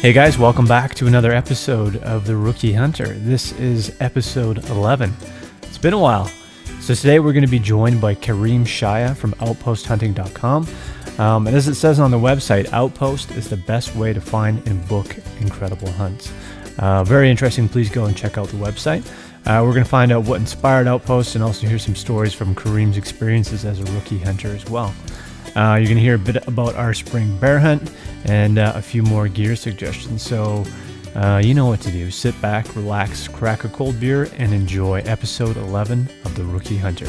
Hey guys, welcome back to another episode of The Rookie Hunter. This is episode 11. It's been a while. So today we're going to be joined by Kareem Shaya from outposthunting.com. And as it says on the website, Outpost is the best way to find and book incredible hunts. Very interesting. Please go and check out the website. We're going to find out what inspired Outpost and also hear some stories from Kareem's experiences as a rookie hunter as well. You're going to hear a bit about our spring bear hunt and a few more gear suggestions. So you know what to do. Sit back, relax, crack a cold beer, and enjoy episode 11 of The Rookie Hunter.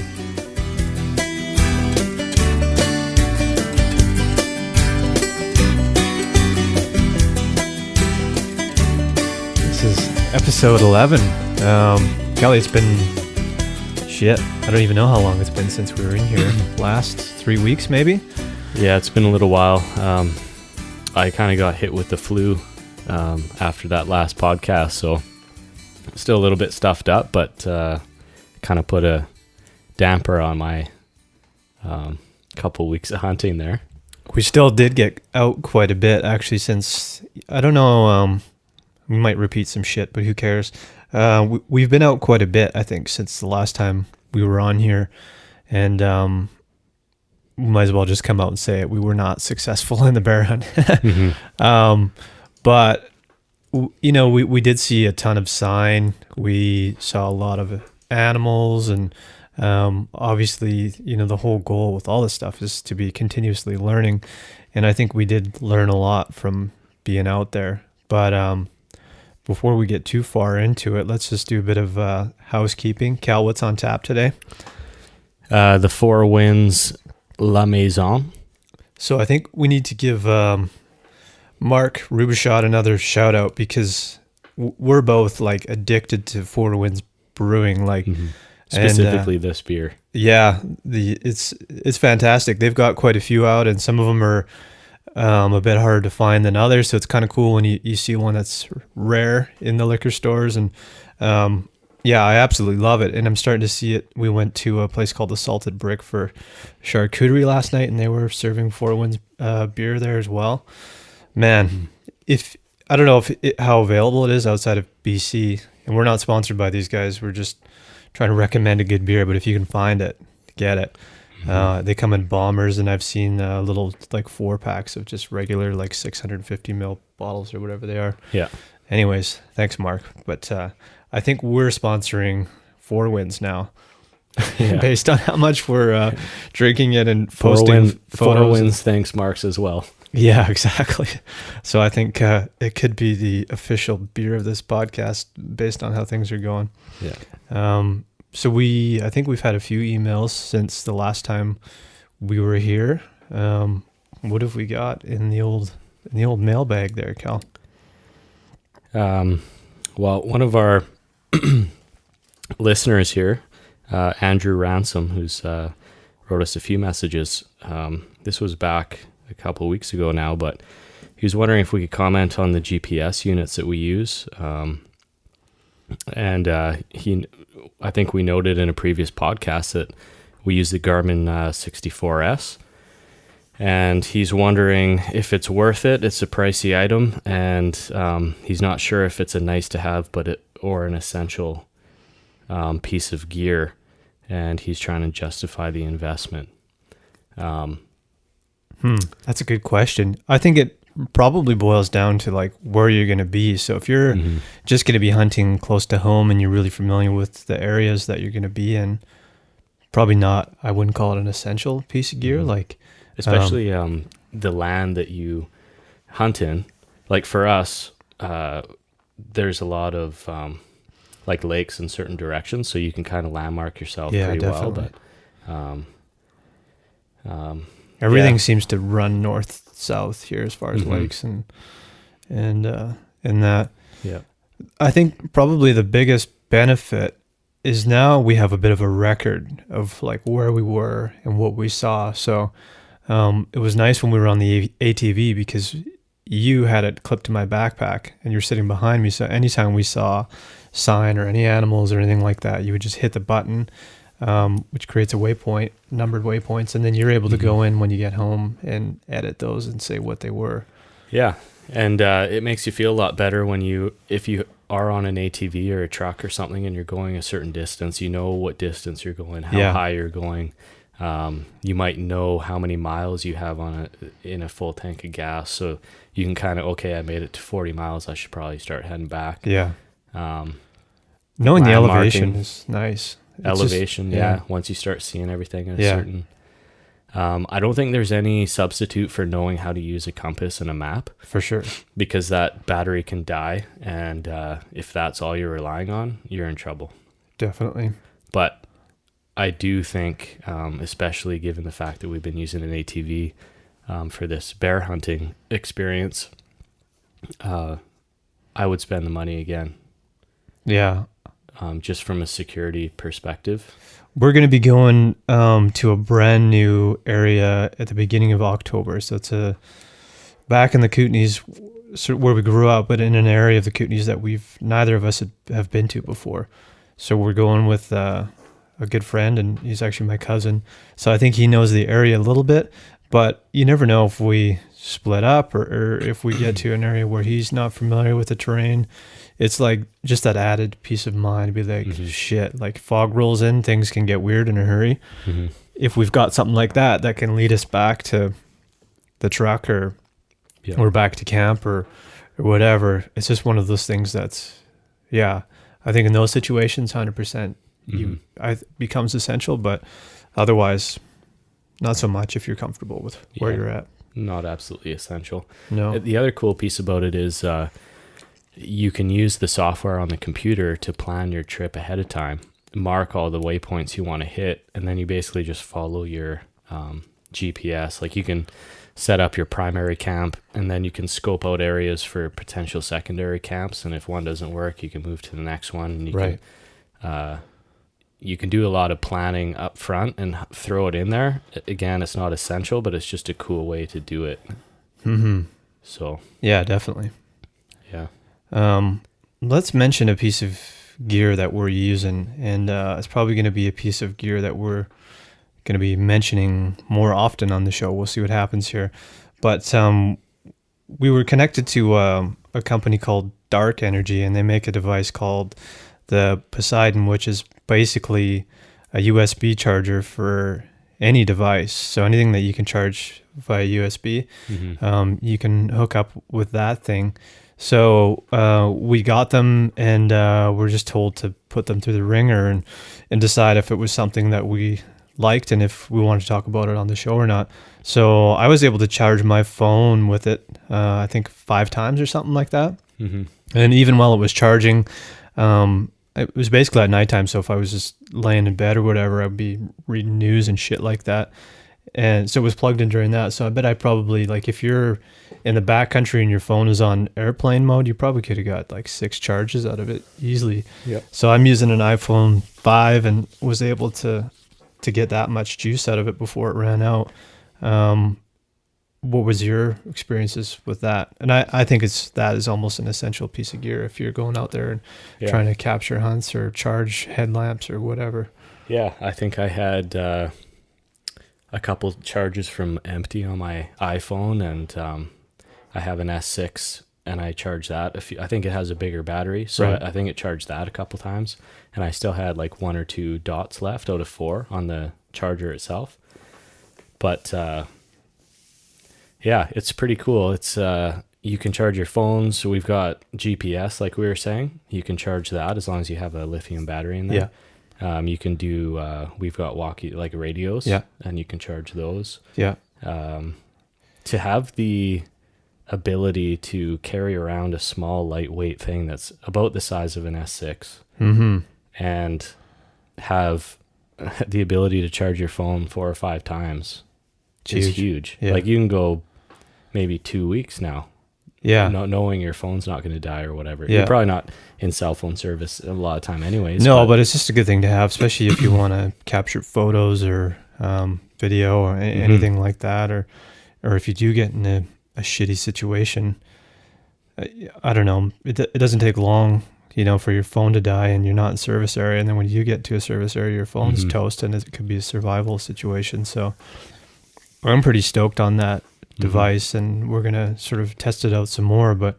This is episode 11. Kelly, it's been shit. I don't even know how long it's been since we were in here. Last 3 weeks, maybe? Yeah, it's been a little while. I kind of got hit with the flu after that last podcast, so still a little bit stuffed up, but kind of put a damper on my couple weeks of hunting there. We still did get out quite a bit, actually, since, I don't know, we might repeat some shit, but who cares? We've been out quite a bit, I think, since the last time we were on here, and we might as well just come out and say it. We were not successful in the bear hunt. But, you know, we did see a ton of sign. We saw a lot of animals, and obviously, you know, the whole goal with all this stuff is to be continuously learning. And I think we did learn a lot from being out there. But before we get too far into it, let's just do a bit of housekeeping. Cal, what's on tap today? The Four Winds La Maison. So I think we need to give Mark Rubishot another shout out, because we're both like addicted to Four Winds Brewing, like Specifically this beer. Yeah, it's fantastic. They've got quite a few out, and some of them are a bit harder to find than others. So it's kind of cool when you see one that's rare in the liquor stores, and yeah, I absolutely love it, and I'm starting to see it. We went to a place called the Salted Brick for charcuterie last night, and they were serving Four Winds beer there as well. Man, I don't know how available it is outside of BC, and we're not sponsored by these guys. We're just trying to recommend a good beer, but if you can find it, get it. They come in bombers, and I've seen little like 4-packs of just regular like 650 ml bottles or whatever they are. Yeah. Anyways, thanks, Mark. But I think we're sponsoring Four Winds now, based on how much we're drinking it and posting photos. Four Winds thanks Marks as well. Yeah, exactly. So I think it could be the official beer of this podcast based on how things are going. Yeah. So I think we've had a few emails since the last time we were here. What have we got in the old mailbag there, Cal? Well, one of our listeners here, Andrew Ransom, who's wrote us a few messages. This was back a couple of weeks ago now, but he was wondering if we could comment on the GPS units that we use. And I think we noted in a previous podcast that we use the Garmin 64S. And he's wondering if it's worth it. It's a pricey item, and he's not sure if it's a nice to have, or an essential piece of gear. And he's trying to justify the investment. That's a good question. I think it probably boils down to like where you're going to be. So if you're just going to be hunting close to home and you're really familiar with the areas that you're going to be in, probably not. I wouldn't call it an essential piece of gear. Like. Especially the land that you hunt in. Like for us, there's a lot of like lakes in certain directions, so you can kind of landmark yourself pretty definitely. Well. But everything seems to run north-south here as far as lakes and that. Yeah, I think probably the biggest benefit is now we have a bit of a record of like where we were and what we saw. So. It was nice when we were on the ATV because you had it clipped to my backpack and you're sitting behind me. So anytime we saw sign or any animals or anything like that, you would just hit the button, which creates a waypoint, numbered waypoints. And then you're able to go in when you get home and edit those and say what they were. Yeah. And it makes you feel a lot better if you are on an ATV or a truck or something and you're going a certain distance, you know what distance you're going, how high you're going. You might know how many miles you have in a full tank of gas. So you can kind of, okay, I made it to 40 miles. I should probably start heading back. Yeah. Knowing the elevation marking, is nice. Elevation, yeah. Once you start seeing everything at a certain... I don't think there's any substitute for knowing how to use a compass and a map. For sure. Because that battery can die. And if that's all you're relying on, you're in trouble. Definitely. But I do think, especially given the fact that we've been using an ATV for this bear hunting experience, I would spend the money again. Yeah. Just from a security perspective. We're going to be going to a brand new area at the beginning of October. So it's back in the Kootenays, where we grew up, but in an area of the Kootenays that neither of us have been to before. So we're going with a good friend, and he's actually my cousin. So I think he knows the area a little bit, but you never know if we split up or if we get to an area where he's not familiar with the terrain. It's like just that added peace of mind, be like, shit, like fog rolls in, things can get weird in a hurry. Mm-hmm. If we've got something like that can lead us back to the truck or back to camp or whatever. It's just one of those things that's, I think in those situations, 100% becomes essential, but otherwise not so much if you're comfortable with where you're at. Not absolutely essential. No. The other cool piece about it is, you can use the software on the computer to plan your trip ahead of time, mark all the waypoints you want to hit, and then you basically just follow your GPS. Like you can set up your primary camp, and then you can scope out areas for potential secondary camps. And if one doesn't work, you can move to the next one. And you can do a lot of planning up front and throw it in there. Again, it's not essential, but it's just a cool way to do it. Mm-hmm. So yeah, definitely. Yeah. Let's mention a piece of gear that we're using, and it's probably going to be a piece of gear that we're going to be mentioning more often on the show. We'll see what happens here. But we were connected to a company called Dark Energy, and they make a device called the Poseidon, which is basically a USB charger for any device. So anything that you can charge via USB, you can hook up with that thing. So we got them, and we're just told to put them through the ringer and decide if it was something that we liked and if we wanted to talk about it on the show or not. So I was able to charge my phone with it, I think 5 times or something like that. Mm-hmm. And even while it was charging, it was basically at nighttime. So if I was just laying in bed or whatever, I'd be reading news and shit like that. And so it was plugged in during that. So I bet I probably, like, if you're in the backcountry and your phone is on airplane mode, you probably could have got like 6 charges out of it easily. Yep. So I'm using an iPhone 5 and was able to get that much juice out of it before it ran out. What was your experiences with that? And I think that is almost an essential piece of gear if you're going out there and trying to capture hunts or charge headlamps or whatever. Yeah, I think I had a couple charges from empty on my iPhone, and I have an S6 and I charge that. I think it has a bigger battery, so I think it charged that a couple times, and I still had like 1 or 2 dots left out of 4 on the charger itself. But yeah, it's pretty cool. It's you can charge your phones. So we've got GPS, like we were saying. You can charge that as long as you have a lithium battery in there. Yeah. You can do. We've got like radios. Yeah. And you can charge those. Yeah. To have the ability to carry around a small, lightweight thing that's about the size of an S6, and have the ability to charge your phone 4 or 5 times is huge. Yeah. Like you can go maybe 2 weeks now. Yeah. Not knowing your phone's not going to die or whatever. Yeah. You're probably not in cell phone service a lot of time anyways. No, but it's just a good thing to have, especially if you want to capture photos or video or anything like that, or if you do get in a shitty situation. I don't know. It doesn't take long, for your phone to die and you're not in service area. And then when you get to a service area, your phone's toast, and it could be a survival situation. So I'm pretty stoked on that device, and we're going to sort of test it out some more. But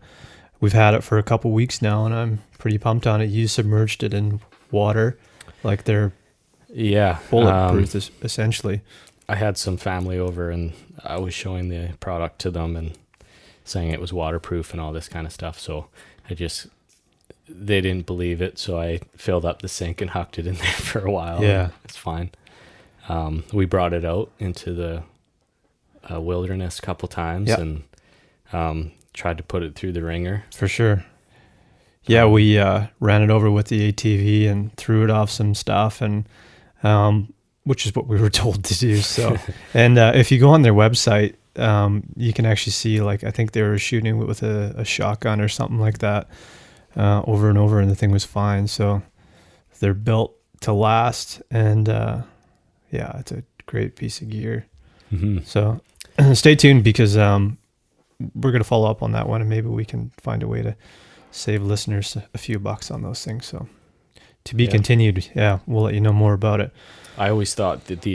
we've had it for a couple weeks now, and I'm pretty pumped on it. You submerged it in water, like they're bulletproof, essentially. I had some family over, and I was showing the product to them and saying it was waterproof and all this kind of stuff. So they didn't believe it, so I filled up the sink and hucked it in there for a while. Yeah. It's fine. We brought it out into the wilderness a couple times and tried to put it through the ringer. For sure. Yeah, we ran it over with the ATV and threw it off some stuff, and which is what we were told to do. So, and if you go on their website, you can actually see, like, I think they were shooting with a shotgun or something like that over and over, and the thing was fine. So they're built to last, and it's a great piece of gear. Mm-hmm. So stay tuned, because we're going to follow up on that one, and maybe we can find a way to save listeners a few bucks on those things. So to be continued. Yeah, we'll let you know more about it. I always thought that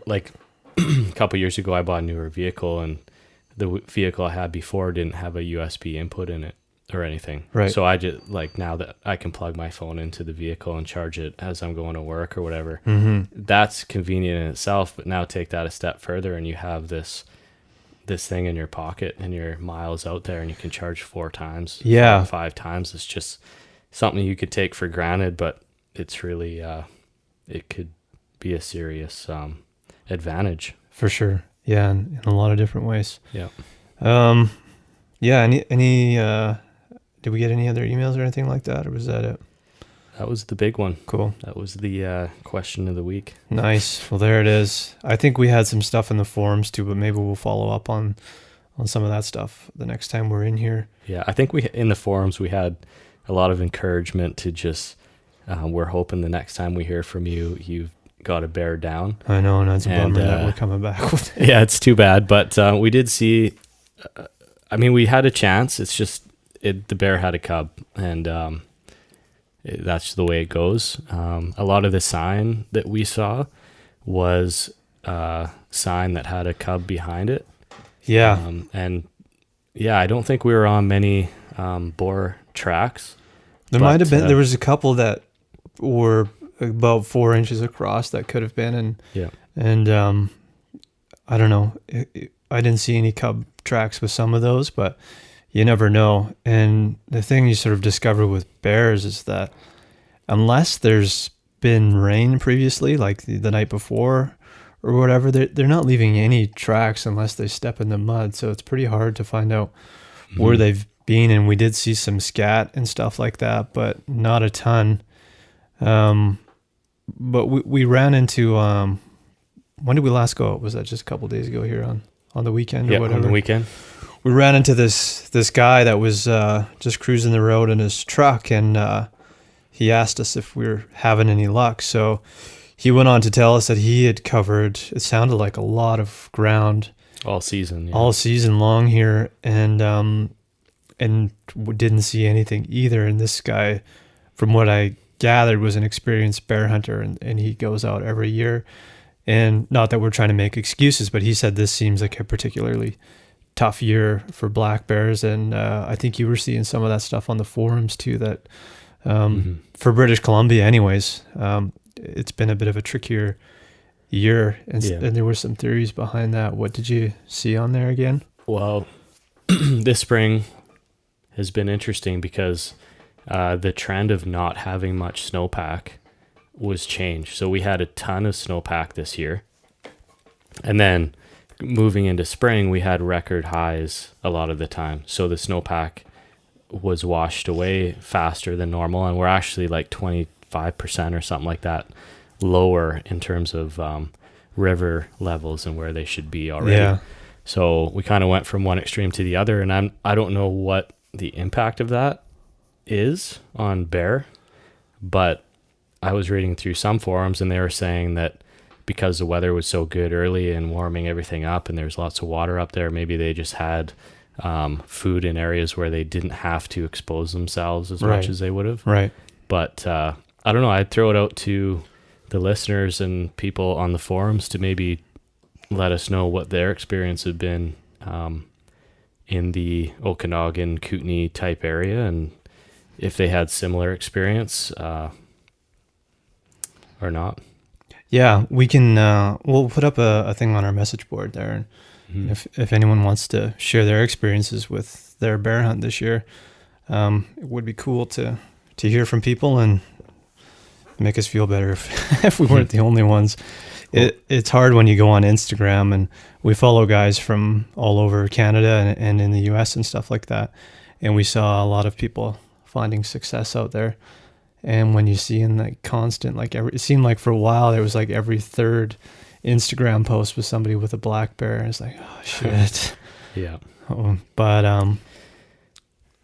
like a couple years ago, I bought a newer vehicle, and the vehicle I had before didn't have a USB input in it or anything. Right. So I just, like, now that I can plug my phone into the vehicle and charge it as I'm going to work or whatever, that's convenient in itself. But now take that a step further, and you have this thing in your pocket, and you're miles out there, and you can charge 4 times, 5 times. It's just something you could take for granted, but it's really, it could be a serious advantage. For sure. Yeah, in a lot of different ways. Yeah. Any did we get any other emails or anything like that, or was that it? That was the big one. Cool. That was the question of the week. Nice. Well, there it is. I think we had some stuff in the forums too, but maybe we'll follow up on some of that stuff the next time we're in here. Yeah, I think in the forums we had a lot of encouragement to just, we're hoping the next time we hear from you, you've got a bear down. I know, and that's a bummer that we're coming back with it. Yeah, it's too bad, but we did see, we had a chance. It's just the bear had a cub, and that's the way it goes. A lot of the sign that we saw was a sign that had a cub behind it. Yeah. I don't think we were on many boar tracks. There might have been. There was a couple that were about 4 inches across that could have been, and I don't know. I didn't see any cub tracks with some of those, but you never know. And the thing you sort of discover with bears is that unless there's been rain previously, like the night before or whatever, they're not leaving any tracks unless they step in the mud. So it's pretty hard to find out where they've been. And we did see some scat and stuff like that, but not a ton. But we ran into, when did we last go out? Was that just a couple of days ago here on the weekend or whatever? On the weekend. We ran into this guy that was just cruising the road in his truck, and he asked us if we were having any luck. So he went on to tell us that he had covered, it sounded like, a lot of ground all season long here, and didn't see anything either. And this guy, from what I gathered, was an experienced bear hunter, and he goes out every year. And not that we're trying to make excuses, but he said this seems like a particularly tough year for black bears, and I think you were seeing some of that stuff on the forums too, that for British Columbia anyways, it's been a bit of a trickier year, and there were some theories behind that. What did you see on there again? Well, this spring has been interesting because the trend of not having much snowpack was changed. So we had a ton of snowpack this year, and then moving into spring, we had record highs a lot of the time. So the snowpack was washed away faster than normal, and we're actually like 25% or something like that lower in terms of river levels and where they should be already. Yeah. So we kind of went from one extreme to the other, and I don't know what the impact of that is on bear, but I was reading through some forums, and they were saying that because the weather was so good early and warming everything up, and there's lots of water up there, maybe they just had food in areas where they didn't have to expose themselves as much as they would have. Right. But I don't know. I'd throw it out to the listeners and people on the forums to maybe let us know what their experience had been in the Okanagan, Kootenay type area, and if they had similar experience or not. Yeah, we can. We'll put up a thing on our message board there, and if anyone wants to share their experiences with their bear hunt this year, it would be cool to hear from people and make us feel better if we weren't the only ones. It's hard when you go on Instagram, and we follow guys from all over Canada and in the US and stuff like that, and we saw a lot of people finding success out there. And when you see in like constant, like it seemed like for a while there was like every third Instagram post was somebody with a black bear. And it's like, oh shit. Yeah. But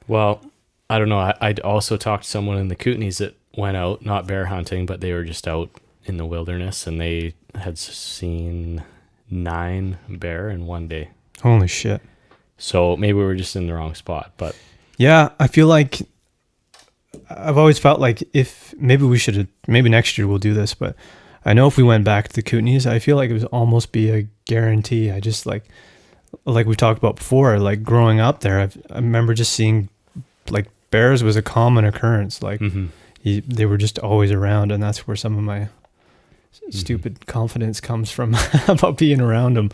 well, I don't know. I'd also talked to someone in the Kootenays that went out, not bear hunting, but they were just out in the wilderness, and they had seen 9 bear in one day. Holy shit. So maybe we were just in the wrong spot, but yeah, I feel like I've always felt like if maybe next year we'll do this, but I know if we went back to the Kootenays, I feel like it would almost be a guarantee. I just like we talked about before, like growing up there, I remember just seeing like bears was a common occurrence. Like they were just always around, and that's where some of my stupid confidence comes from about being around them.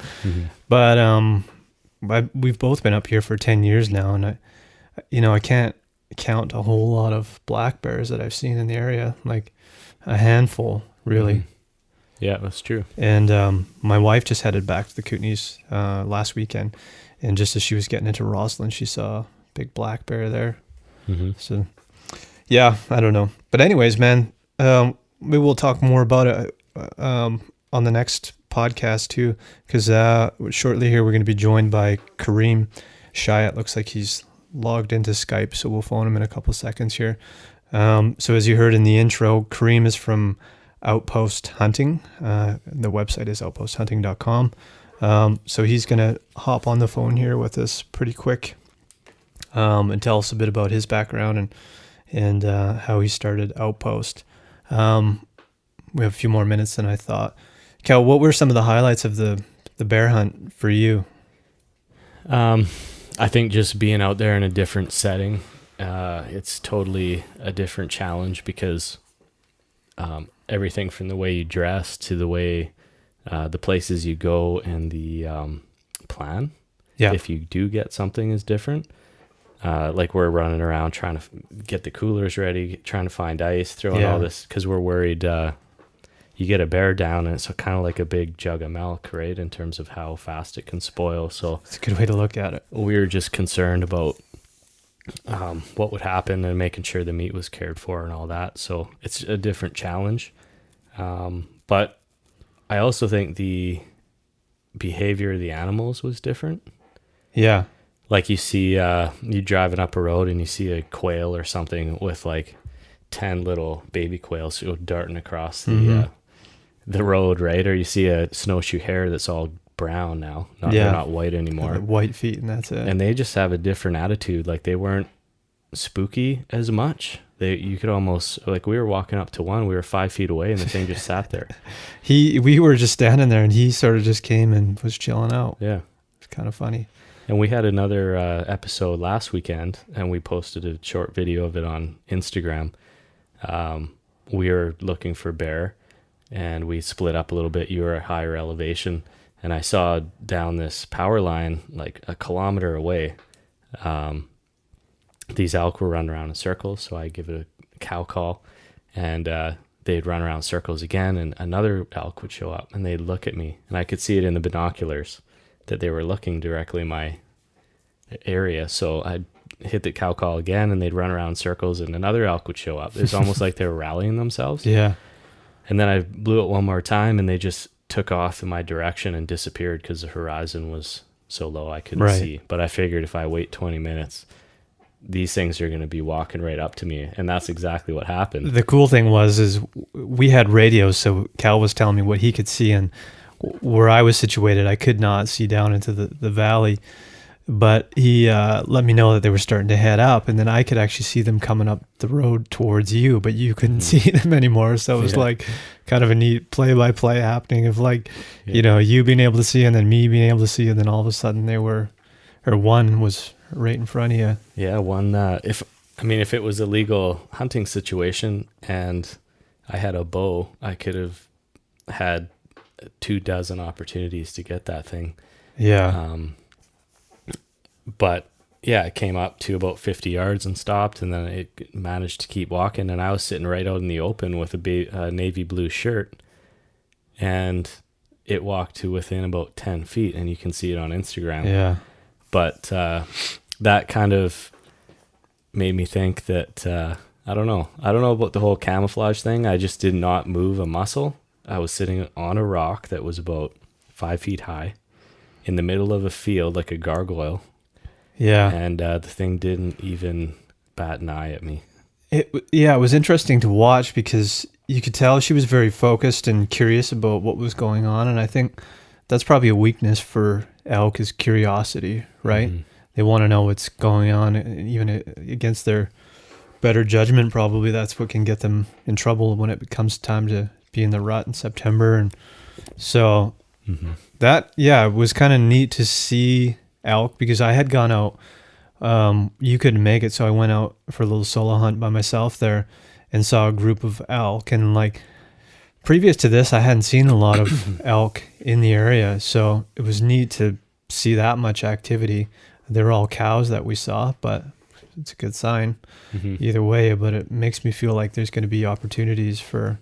But we've both been up here for 10 years now, and I can't count a whole lot of black bears that I've seen in the area, like a handful, really. Yeah, that's true. And my wife just headed back to the Kootenays last weekend, and just as she was getting into Roslyn, she saw a big black bear there. So yeah, I don't know, but anyways, man, maybe we'll talk more about it on the next podcast too, because shortly here we're going to be joined by Kareem Shaya. It looks like he's logged into Skype, so we'll phone him in a couple seconds here. So as you heard in the intro, Kareem is from Outpost Hunting. The website is outposthunting.com. So he's going to hop on the phone here with us pretty quick and tell us a bit about his background and how he started Outpost. We have a few more minutes than I thought. Cal, what were some of the highlights of the bear hunt for you? I think just being out there in a different setting, it's totally a different challenge because everything from the way you dress to the way the places you go and the plan, if you do get something, is different. Like we're running around trying to get the coolers ready, trying to find ice, throwing all this, because we're worried you get a bear down and it's kind of like a big jug of milk, right, in terms of how fast it can spoil. So it's a good way to look at it. We were just concerned about what would happen and making sure the meat was cared for and all that. So it's a different challenge. But I also think the behavior of the animals was different. Yeah. Like you see, you driving up a road and you see a quail or something with like 10 little baby quails darting across the road, right? Or you see a snowshoe hare that's all brown now. They're not white anymore. White feet, and that's it. And they just have a different attitude. Like they weren't spooky as much. You could almost, like we were walking up to one, we were 5 feet away and the thing just sat there. We were just standing there and he sort of just came and was chilling out. Yeah. It's kind of funny. And we had another episode last weekend and we posted a short video of it on Instagram. We were looking for bear and we split up a little bit. You were at higher elevation and I saw down this power line, like a kilometer away, these elk were running around in circles. So I give it a cow call and they'd run around in circles again and another elk would show up and they'd look at me and I could see it in the binoculars that they were looking directly in my area. So I'd hit the cow call again and they'd run around in circles and another elk would show up. It was almost like they were rallying themselves. Yeah. And then I blew it one more time and they just took off in my direction and disappeared because the horizon was so low I couldn't see. But I figured if I wait 20 minutes, these things are going to be walking right up to me. And that's exactly what happened. The cool thing is we had radios, so Cal was telling me what he could see, and where I was situated, I could not see down into the valley. But he let me know that they were starting to head up, and then I could actually see them coming up the road towards you, but you couldn't see them anymore. So it was like kind of a neat play-by-play happening of like, you being able to see and then me being able to see, and then all of a sudden one was right in front of you. Yeah, one. If it was a legal hunting situation and I had a bow, I could have had 24 opportunities to get that thing. Yeah. But yeah, it came up to about 50 yards and stopped, and then it managed to keep walking. And I was sitting right out in the open with a navy blue shirt, and it walked to within about 10 feet, and you can see it on Instagram. Yeah. But that kind of made me think that, I don't know about the whole camouflage thing. I just did not move a muscle. I was sitting on a rock that was about 5 feet high in the middle of a field, like a gargoyle. Yeah. And the thing didn't even bat an eye at me. It was interesting to watch because you could tell she was very focused and curious about what was going on. And I think that's probably a weakness for elk is curiosity, right? Mm-hmm. They want to know what's going on, even against their better judgment. Probably that's what can get them in trouble when it becomes time to be in the rut in September. And so that, it was kind of neat to see elk because I had gone out. You couldn't make it, so I went out for a little solo hunt by myself there and saw a group of elk. And like previous to this, I hadn't seen a lot of elk in the area, so it was neat to see that much activity. They were all cows that we saw, but it's a good sign either way. But it makes me feel like there's going to be opportunities for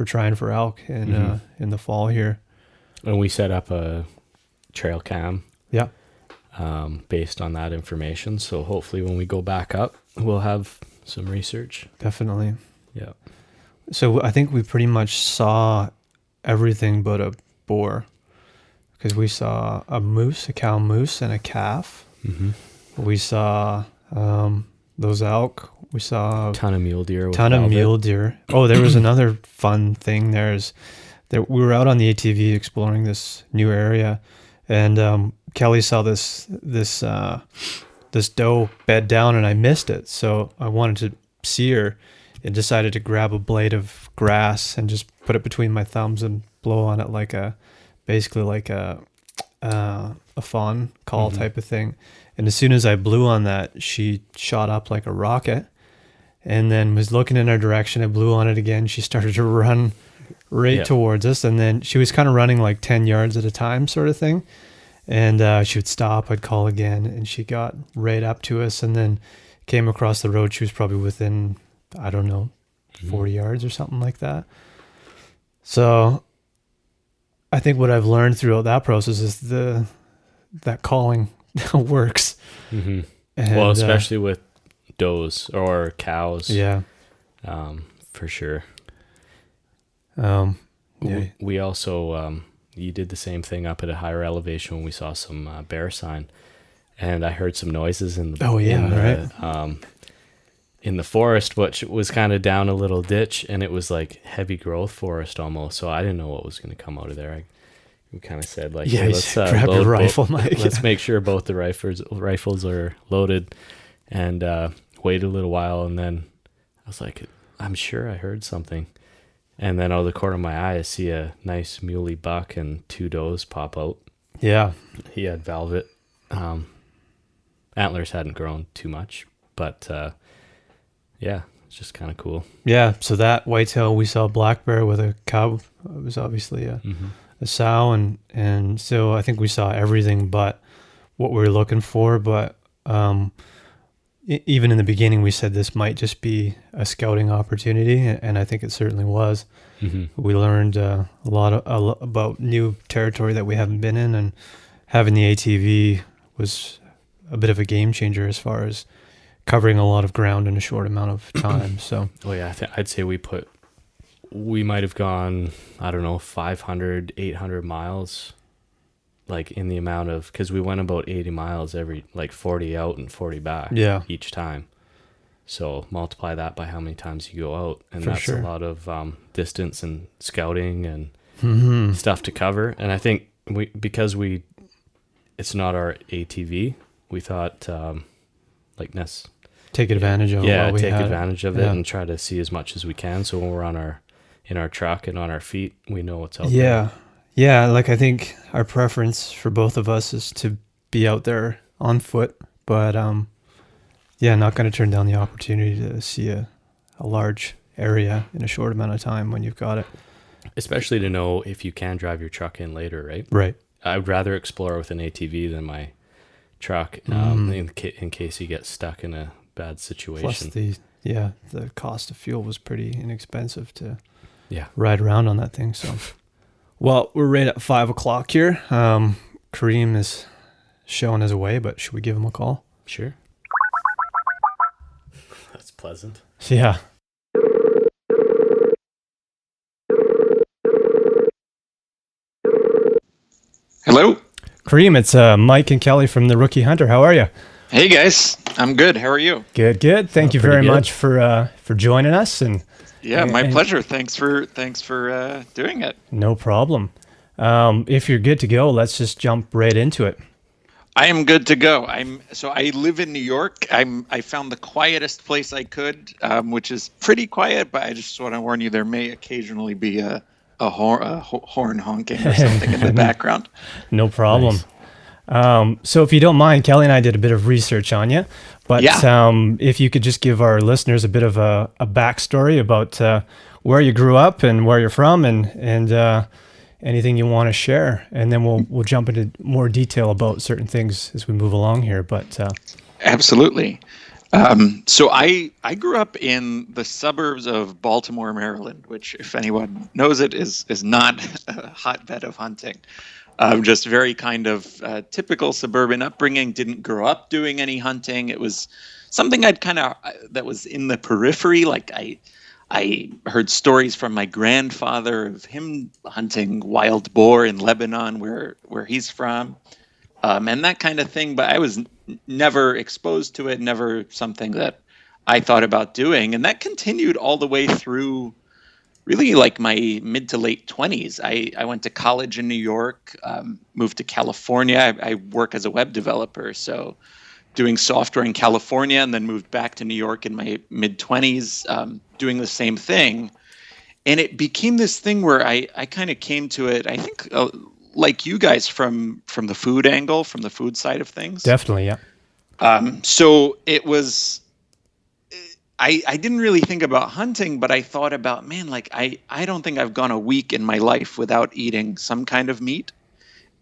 trying for elk in the fall here. And we set up a trail cam. Yeah. Based on that information. So hopefully when we go back up, we'll have some research. Definitely. Yeah. So I think we pretty much saw everything but a boar because we saw a moose, a cow moose, and a calf. We saw those elk. We saw a ton of mule deer. Mule deer. Oh, there was another fun thing. We were out on the ATV exploring this new area, and Kelly saw this doe bed down, and I missed it. So I wanted to see her, and decided to grab a blade of grass and just put it between my thumbs and blow on it like a fawn call type of thing. And as soon as I blew on that, she shot up like a rocket, and then was looking in our direction. I blew on it again. She started to run towards us, and then she was kind of running like 10 yards at a time, sort of thing. And she would stop, I'd call again, and she got right up to us and then came across the road. She was probably within, 40 yards or something like that. So I think what I've learned throughout that process is that calling works. And, well, especially with does or cows. Yeah. For sure. Yeah. We also... you did the same thing up at a higher elevation when we saw some bear sign, and I heard some noises in the forest, which was kind of down a little ditch, and it was like heavy growth forest almost. So I didn't know what was going to come out of there. We kind of said like, let's grab your rifle, Mike. Let's make sure both the rifles are loaded, and wait a little while, and then I was like, I'm sure I heard something. And then out of the corner of my eye, I see a nice muley buck and 2 does pop out. Yeah. He had velvet. Antlers hadn't grown too much, but it's just kind of cool. Yeah, so that whitetail, we saw black bear with a cow. It was obviously a sow, and so I think we saw everything but what we were looking for. But even in the beginning, we said this might just be a scouting opportunity, and I think it certainly was. We learned a lot about new territory that we haven't been in, and having the ATV was a bit of a game changer as far as covering a lot of ground in a short amount of time. So, I'd say we might have gone, 500, 800 miles. Like in the amount of, because we went about 80 miles every, like 40 out and 40 back each time. So multiply that by how many times you go out. And that's a lot of distance and scouting and stuff to cover. And I think because we it's not our ATV. We thought like Take advantage of yeah, what we take had. advantage of it Yeah. and try to see as much as we can. So when we're in our truck and on our feet, we know what's out there. Yeah. Yeah, like I think our preference for both of us is to be out there on foot, but yeah, not going to turn down the opportunity to see a large area in a short amount of time when you've got it. Especially to know if you can drive your truck in later, right? Right. I would rather explore with an ATV than my truck in case you get stuck in a bad situation. Plus the cost of fuel was pretty inexpensive to Yeah. ride around on that thing. So, well, we're right at 5:00 here. Kareem is showing us away, but should we give him a call? Sure. That's pleasant. Yeah. Hello. Kareem, it's Mike and Kelly from the Rookie Hunter. How are you? Hey guys, I'm good. How are you? Good, good. Thank you pretty very good. much for joining us, and Yeah, my and- pleasure. Thanks for doing it. no problem. If you're good to go, let's just jump right into it. I am good to go. I live in New York. I found the quietest place I could, which is pretty quiet. But I just want to warn you, there may occasionally be a horn honking or something in the background. No problem. Nice. So if you don't mind, Kelly and I did a bit of research on you, but Yeah. if you could just give our listeners a bit of a backstory about where you grew up and where you're from, and anything you want to share, and then we'll jump into more detail about certain things as we move along here. But Absolutely. So I grew up in the suburbs of Baltimore, Maryland, which, if anyone knows it, is not a hotbed of hunting. Just very kind of typical suburban upbringing. Didn't grow up doing any hunting. It was something that was in the periphery. Like I heard stories from my grandfather of him hunting wild boar in Lebanon, where he's from, and that kind of thing. But I was never exposed to it, never something that I thought about doing. And that continued all the way through really like my mid to late 20s. I went to college in New York, moved to California. I work as a web developer, so doing software in California, and then moved back to New York in my mid 20s, doing the same thing. And it became this thing where I kind of came to it, I think, like you guys, from the food angle, from the food side of things. definitely, yeah. So it was, I didn't really think about hunting, but I thought about, man, like I don't think I've gone a week in my life without eating some kind of meat.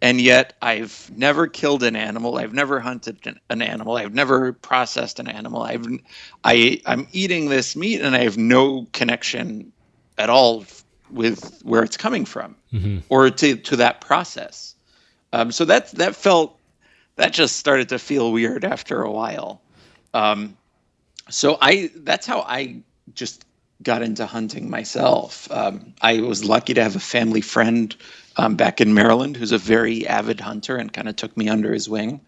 And yet I've never killed an animal. I've never hunted an animal. I've never processed an animal. I'm eating this meat and I have no connection at all with where it's coming from, or to that process. So that just started to feel weird after a while. So that's how I just got into hunting myself. I was lucky to have a family friend back in Maryland who's a very avid hunter and kind of took me under his wing,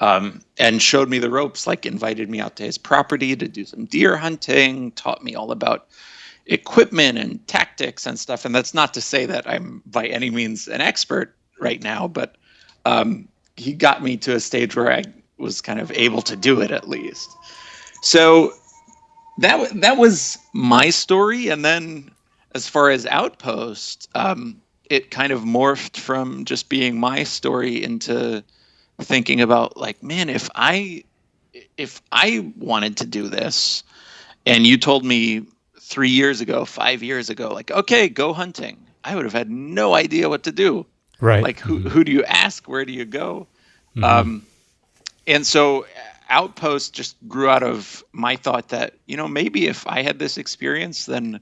and showed me the ropes, like invited me out to his property to do some deer hunting, taught me all about equipment and tactics and stuff. And that's not to say that I'm by any means an expert right now, but he got me to a stage where I was kind of able to do it at least. So that was my story. And then as far as Outpost, it kind of morphed from just being my story into thinking about, like, man, if I wanted to do this, and you told me 3 years ago, 5 years ago, like, okay, go hunting, I would have had no idea what to do. Right. Like, who do you ask? Where do you go? And so Outpost just grew out of my thought that, maybe if I had this experience, then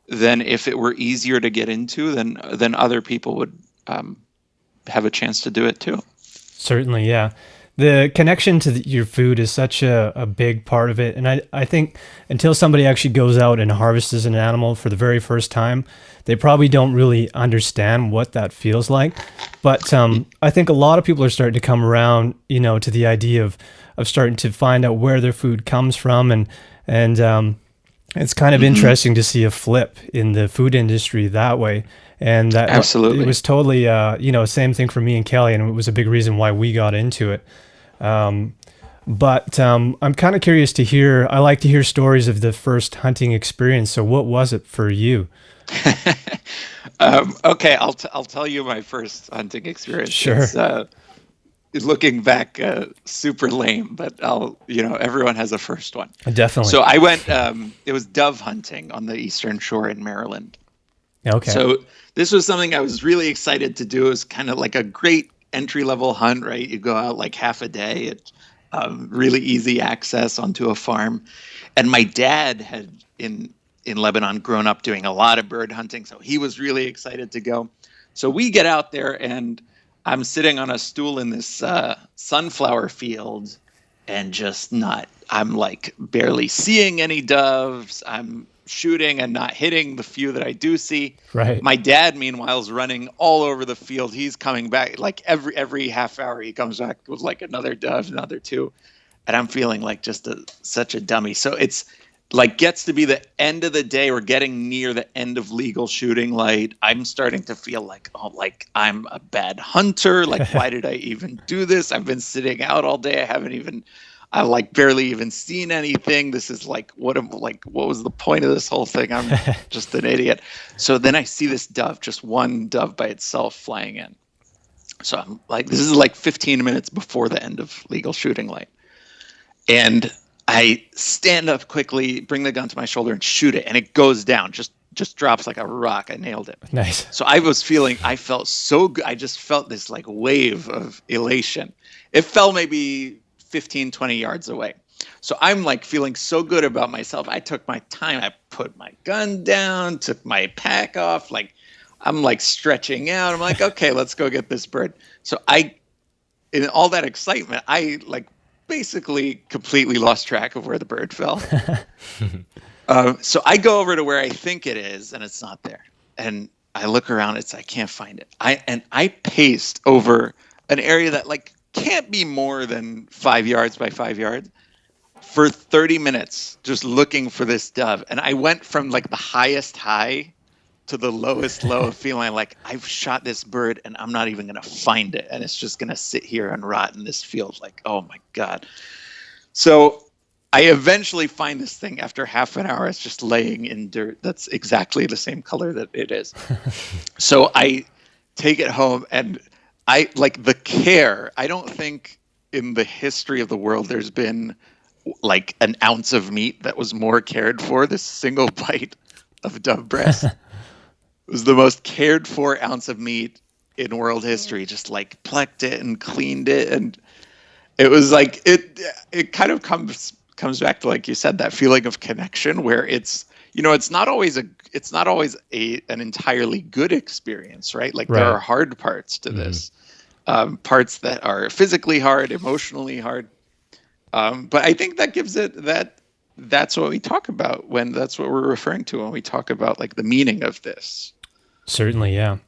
if it were easier to get into, then other people would have a chance to do it too. Certainly, yeah. The connection to your food is such a big part of it. And I think until somebody actually goes out and harvests an animal for the very first time, they probably don't really understand what that feels like. But I think a lot of people are starting to come around, to the idea of starting to find out where their food comes from. And it's kind of interesting to see a flip in the food industry that way. And that Absolutely. it was totally, same thing for me and Kelly, and it was a big reason why we got into it. But I'm kind of curious to hear. I like to hear stories of the first hunting experience. So, what was it for you? Okay, I'll tell you my first hunting experience. Sure. It's looking back, super lame, but everyone has a first one. Definitely. So I went. It was dove hunting on the Eastern Shore in Maryland. Okay. So this was something I was really excited to do. It was kind of like a great entry level hunt, right? You go out like half a day. It's really easy access onto a farm. And my dad had in Lebanon grown up doing a lot of bird hunting, so he was really excited to go. So we get out there, and I'm sitting on a stool in this sunflower field, and I'm like barely seeing any doves. I'm shooting and not hitting the few that I do see. Right. My dad, meanwhile, is running all over the field. He's coming back like every half hour. He comes back with like another dove, another two, and I'm feeling like just such a dummy. So it's like gets to be the end of the day. We're getting near the end of legal shooting light. I'm starting to feel like, like I'm a bad hunter. Like, why did I even do this? I've been sitting out all day. I've like barely even seen anything. This is like, what was the point of this whole thing? I'm just an idiot. So then I see this dove, just one dove by itself flying in. So I'm like, this is like 15 minutes before the end of legal shooting light. And I stand up quickly, bring the gun to my shoulder and shoot it. And it goes down, just drops like a rock. I nailed it. Nice. So I felt so good. I just felt this like wave of elation. It fell maybe 15, 20 yards away. So I'm like feeling so good about myself. I took my time. I put my gun down, took my pack off. Like I'm like stretching out. I'm like, okay, let's go get this bird. So in all that excitement, I like basically completely lost track of where the bird fell. So I go over to where I think it is, and it's not there. And I look around. I can't find it. I paced over an area that like can't be more than 5 yards by 5 yards for 30 minutes just looking for this dove. And I went from like the highest high to the lowest low, feeling like I've shot this bird and I'm not even going to find it. And it's just going to sit here and rot in this field. Like, oh my God. So I eventually find this thing after half an hour. It's just laying in dirt. That's exactly the same color that it is. So I take it home, and I like the care. I don't think in the history of the world there's been like an ounce of meat that was more cared for. This single bite of dove breast was the most cared for ounce of meat in world history. Just like plucked it and cleaned it, and it was like it kind of comes back to, like you said, that feeling of connection where it's not always an entirely good experience, right? Like there are hard parts to this, parts that are physically hard, emotionally hard. But I think that gives it that's what we talk about that's what we're referring to when we talk about like the meaning of this. Certainly. Yeah.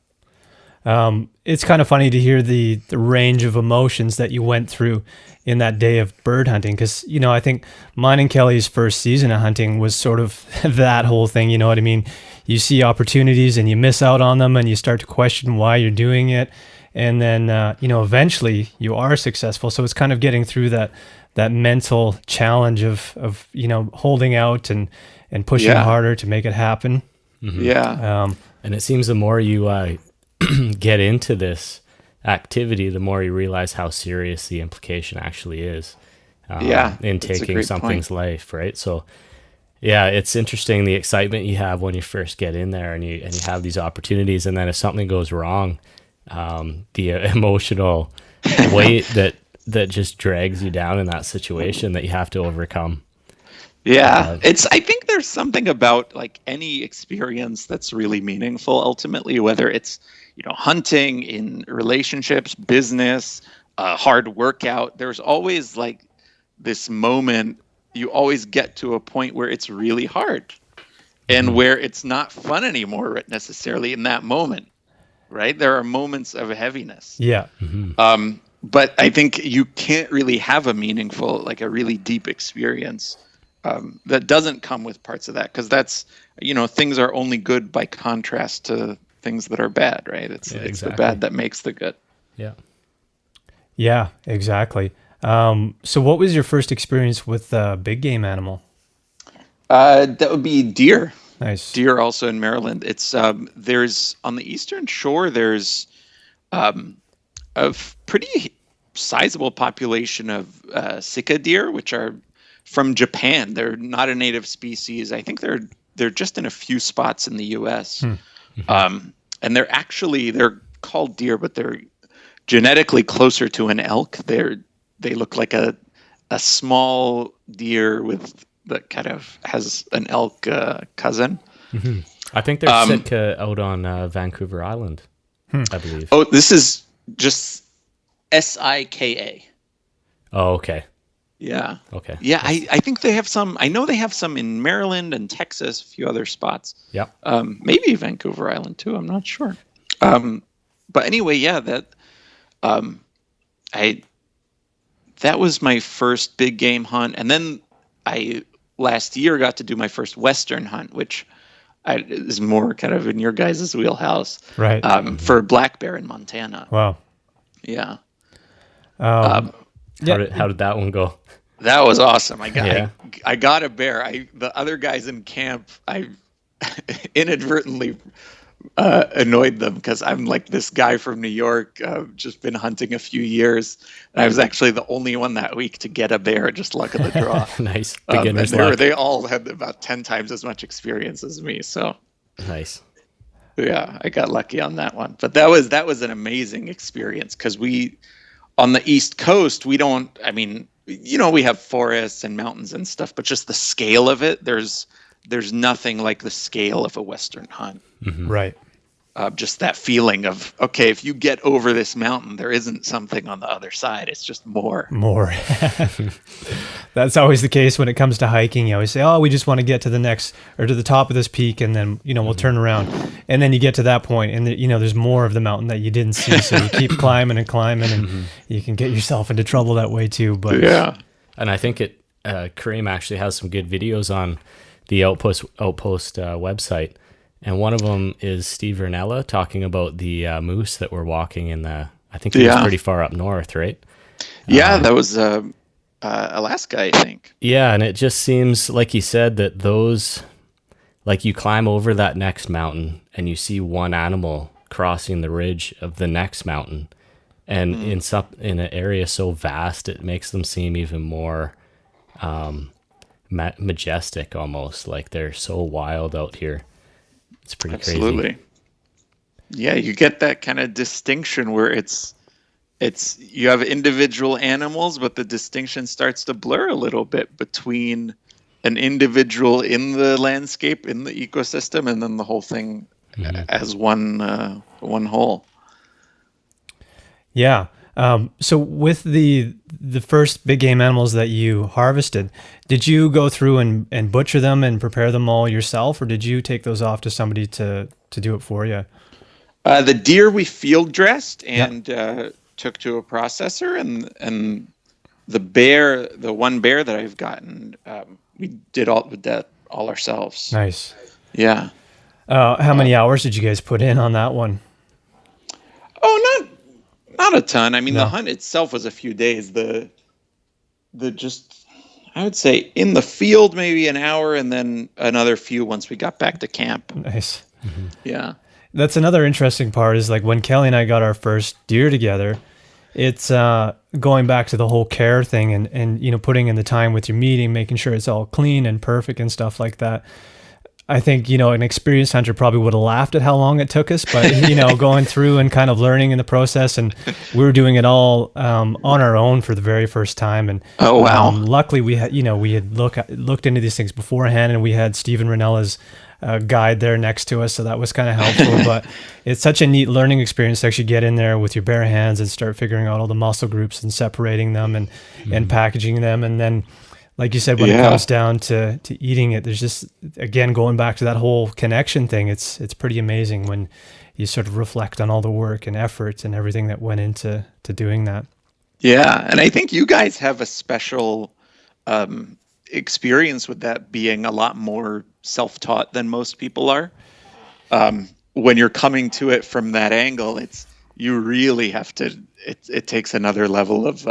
It's kind of funny to hear the range of emotions that you went through in that day of bird hunting. Because, I think mine and Kelly's first season of hunting was sort of that whole thing. You know what I mean? You see opportunities and you miss out on them, and you start to question why you're doing it. And then, eventually you are successful. So it's kind of getting through that mental challenge of holding out and pushing harder to make it happen. Mm-hmm. Yeah. And it seems the more you get into this activity, the more you realize how serious the implication actually is in taking something's life, right? So it's interesting the excitement you have when you first get in there and you have these opportunities, and then if something goes wrong, the emotional weight that just drags you down in that situation that you have to overcome. Yeah, I think there's something about like any experience that's really meaningful ultimately, whether it's, hunting, in relationships, business, hard workout. There's always like this moment, you always get to a point where it's really hard and where it's not fun anymore necessarily in that moment, right? There are moments of heaviness. Yeah. Mm-hmm. But I think you can't really have a meaningful, like a really deep experience that doesn't come with parts of that, because that's, things are only good by contrast to things that are bad, right? It's the exactly. bad that makes the good. Yeah. Yeah, exactly. So what was your first experience with big game animal? That would be deer. Nice. Deer also in Maryland. It's there's on the eastern shore. There's a pretty sizable population of sika deer, which are from Japan. They're not a native species. I think they're just in a few spots in the U.S. And they're called deer, but they're genetically closer to an elk. They look like a small deer that kind of has an elk cousin. I think there's Sitka out on Vancouver Island, I believe. Oh, this is just Sika. Oh, okay. Yeah. Okay. Yeah, I think they have some. I know they have some in Maryland and Texas, a few other spots. Yep. Maybe Vancouver Island too. I'm not sure. But anyway, yeah, that was my first big game hunt, and then I last year got to do my first Western hunt, which is more kind of in your guys' wheelhouse, Right. For black bear in Montana. Wow. Yeah. Yeah. How did that one go? That was awesome. I Yeah. got a bear. The other guys in camp, I inadvertently annoyed them because I'm like this guy from New York, just been hunting a few years. And I was actually the only one that week to get a bear, just luck of the draw. Nice. And Beginner's luck. they all had about 10 times as much experience as me. So Nice. yeah, I got lucky on that one. But that was an amazing experience because on the East Coast, we don't, I mean, we have forests and mountains and stuff, but just the scale of it, there's nothing like the scale of a Western hunt. Right. Just that feeling of, okay, if you get over this mountain, there isn't something on the other side. It's just more. That's always the case when it comes to hiking. You always say, oh, we just want to get to the next or to the top of this peak, and then we'll turn around, and then you get to that point, and there's more of the mountain that you didn't see, so you keep climbing and climbing, and you can get yourself into trouble that way too. But Yeah. And I think Kareem actually has some good videos on the Outpost website. And one of them is Steve Vernella talking about the moose that were walking in I think he was pretty far up north, right? Yeah, that was Alaska, I think. Yeah, and it just seems like he said that those, like you climb over that next mountain and you see one animal crossing the ridge of the next mountain. And in an area so vast, it makes them seem even more majestic almost, like they're so wild out here. It's pretty Absolutely. crazy. Yeah, you get that kind of distinction where it's you have individual animals, but the distinction starts to blur a little bit between an individual in the landscape, in the ecosystem, and then the whole thing as one whole. yeah. So with the first big game animals that you harvested, did you go through and butcher them and prepare them all yourself, or did you take those off to somebody to do it for you? The deer we field dressed and took to a processor, and the one bear that I've gotten, we did all ourselves. Nice. Yeah. How many hours did you guys put in on that one? Oh, not a ton. I mean, No. the hunt itself was a few days. I would say in the field maybe an hour, and then another few once we got back to camp. Nice. Yeah. That's another interesting part is like when Kelly and I got our first deer together, it's going back to the whole care thing and putting in the time with your meeting, making sure it's all clean and perfect and stuff like that. I think, an experienced hunter probably would have laughed at how long it took us, but, going through and kind of learning in the process, and we were doing it all on our own for the very first time. And Oh, wow. luckily we had, we had looked into these things beforehand, and we had Stephen Ranella's guide there next to us, so that was kind of helpful. But it's such a neat learning experience to actually get in there with your bare hands and start figuring out all the muscle groups and separating them and packaging them, and then, like you said, when it comes down to eating it, there's just, again, going back to that whole connection thing, it's pretty amazing when you sort of reflect on all the work and effort and everything that went into doing that. Yeah, and I think you guys have a special experience with that, being a lot more self-taught than most people are. when you're coming to it from that angle, you really have to. It takes another level of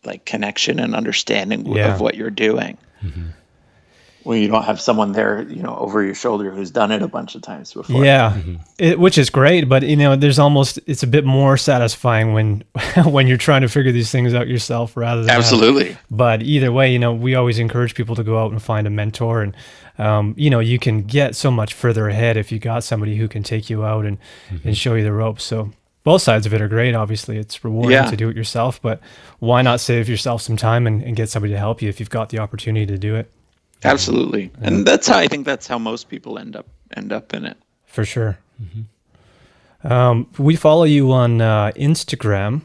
like connection and understanding of what you're doing. When you don't have someone there, over your shoulder who's done it a bunch of times before. Yeah, which is great, but it's a bit more satisfying when when you're trying to figure these things out yourself rather than Absolutely. But either way, we always encourage people to go out and find a mentor, and you can get so much further ahead if you got somebody who can take you out and show you the ropes. So both sides of it are great. Obviously, it's rewarding to do it yourself, but why not save yourself some time and get somebody to help you if you've got the opportunity to do it? Absolutely. And I think that's how most people end up in it. For sure. We follow you on Instagram.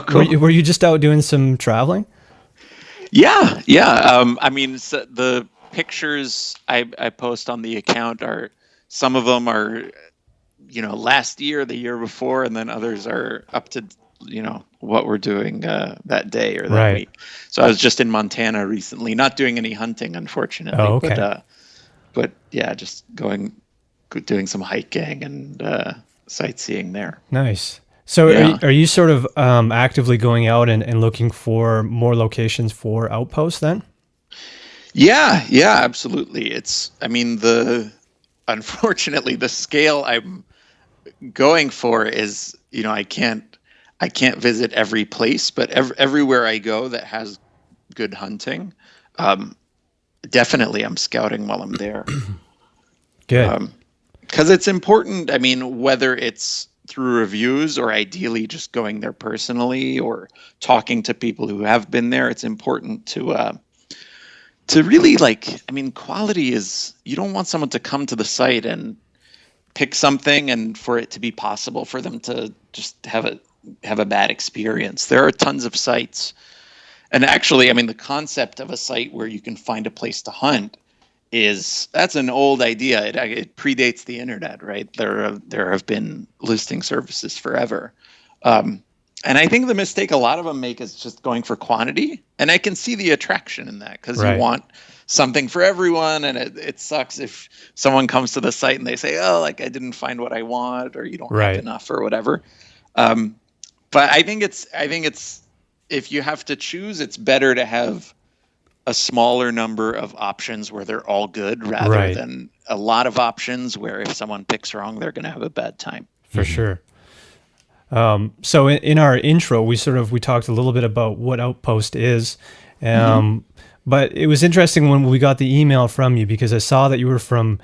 Cool. Were you just out doing some traveling? Yeah. I mean, so the pictures I post on the account some of them are, last year, the year before, and then others are up to, what we're doing that day or that week. So I was just in Montana recently, not doing any hunting, unfortunately. Oh, okay. But yeah, just doing some hiking and sightseeing there. Nice. So are you sort of actively going out and looking for more locations for Outpost then? Yeah, absolutely. Unfortunately, the scale I'm going for is, I can't visit every place, but everywhere I go that has good hunting, definitely I'm scouting while I'm there. Good. Because it's important. I mean, whether it's through reviews or ideally just going there personally or talking to people who have been there, it's important to really quality is, you don't want someone to come to the site and pick something and for it to be possible for them to just have a bad experience. There are tons of sites. And actually, the concept of a site where you can find a place to hunt that's an old idea. It predates the internet, right? There have been listing services forever. And I think the mistake a lot of them make is just going for quantity. And I can see the attraction in that because you want something for everyone. And it sucks if someone comes to the site and they say, oh, I didn't find what I want, or you don't have enough or whatever. But I think it's if you have to choose, it's better to have a smaller number of options where they're all good rather than a lot of options where if someone picks wrong, they're going to have a bad time. For sure. So in our intro, we talked a little bit about what Outpost is. But it was interesting when we got the email from you because I saw that you were from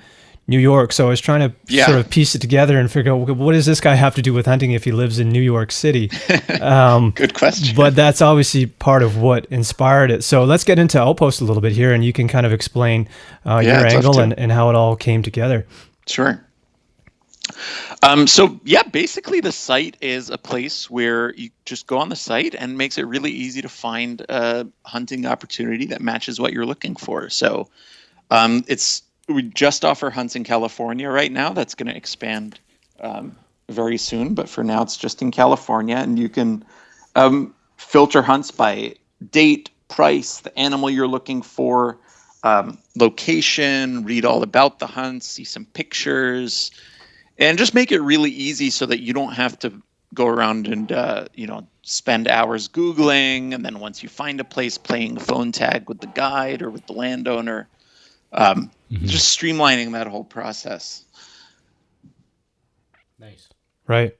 New York. So I was trying to sort of piece it together and figure out, what does this guy have to do with hunting if he lives in New York City? Good question. But that's obviously part of what inspired it. So let's get into Outpost a little bit here, and you can kind of explain your angle and how it all came together. Sure. Basically the site is a place where you just go on the site and makes it really easy to find a hunting opportunity that matches what you're looking for. So we just offer hunts in California right now. That's going to expand very soon, but for now it's just in California, and you can filter hunts by date, price, the animal you're looking for, location, read all about the hunts, see some pictures, and just make it really easy so that you don't have to go around and spend hours Googling, and then once you find a place, playing phone tag with the guide or with the landowner. Just streamlining that whole process. Nice. Right.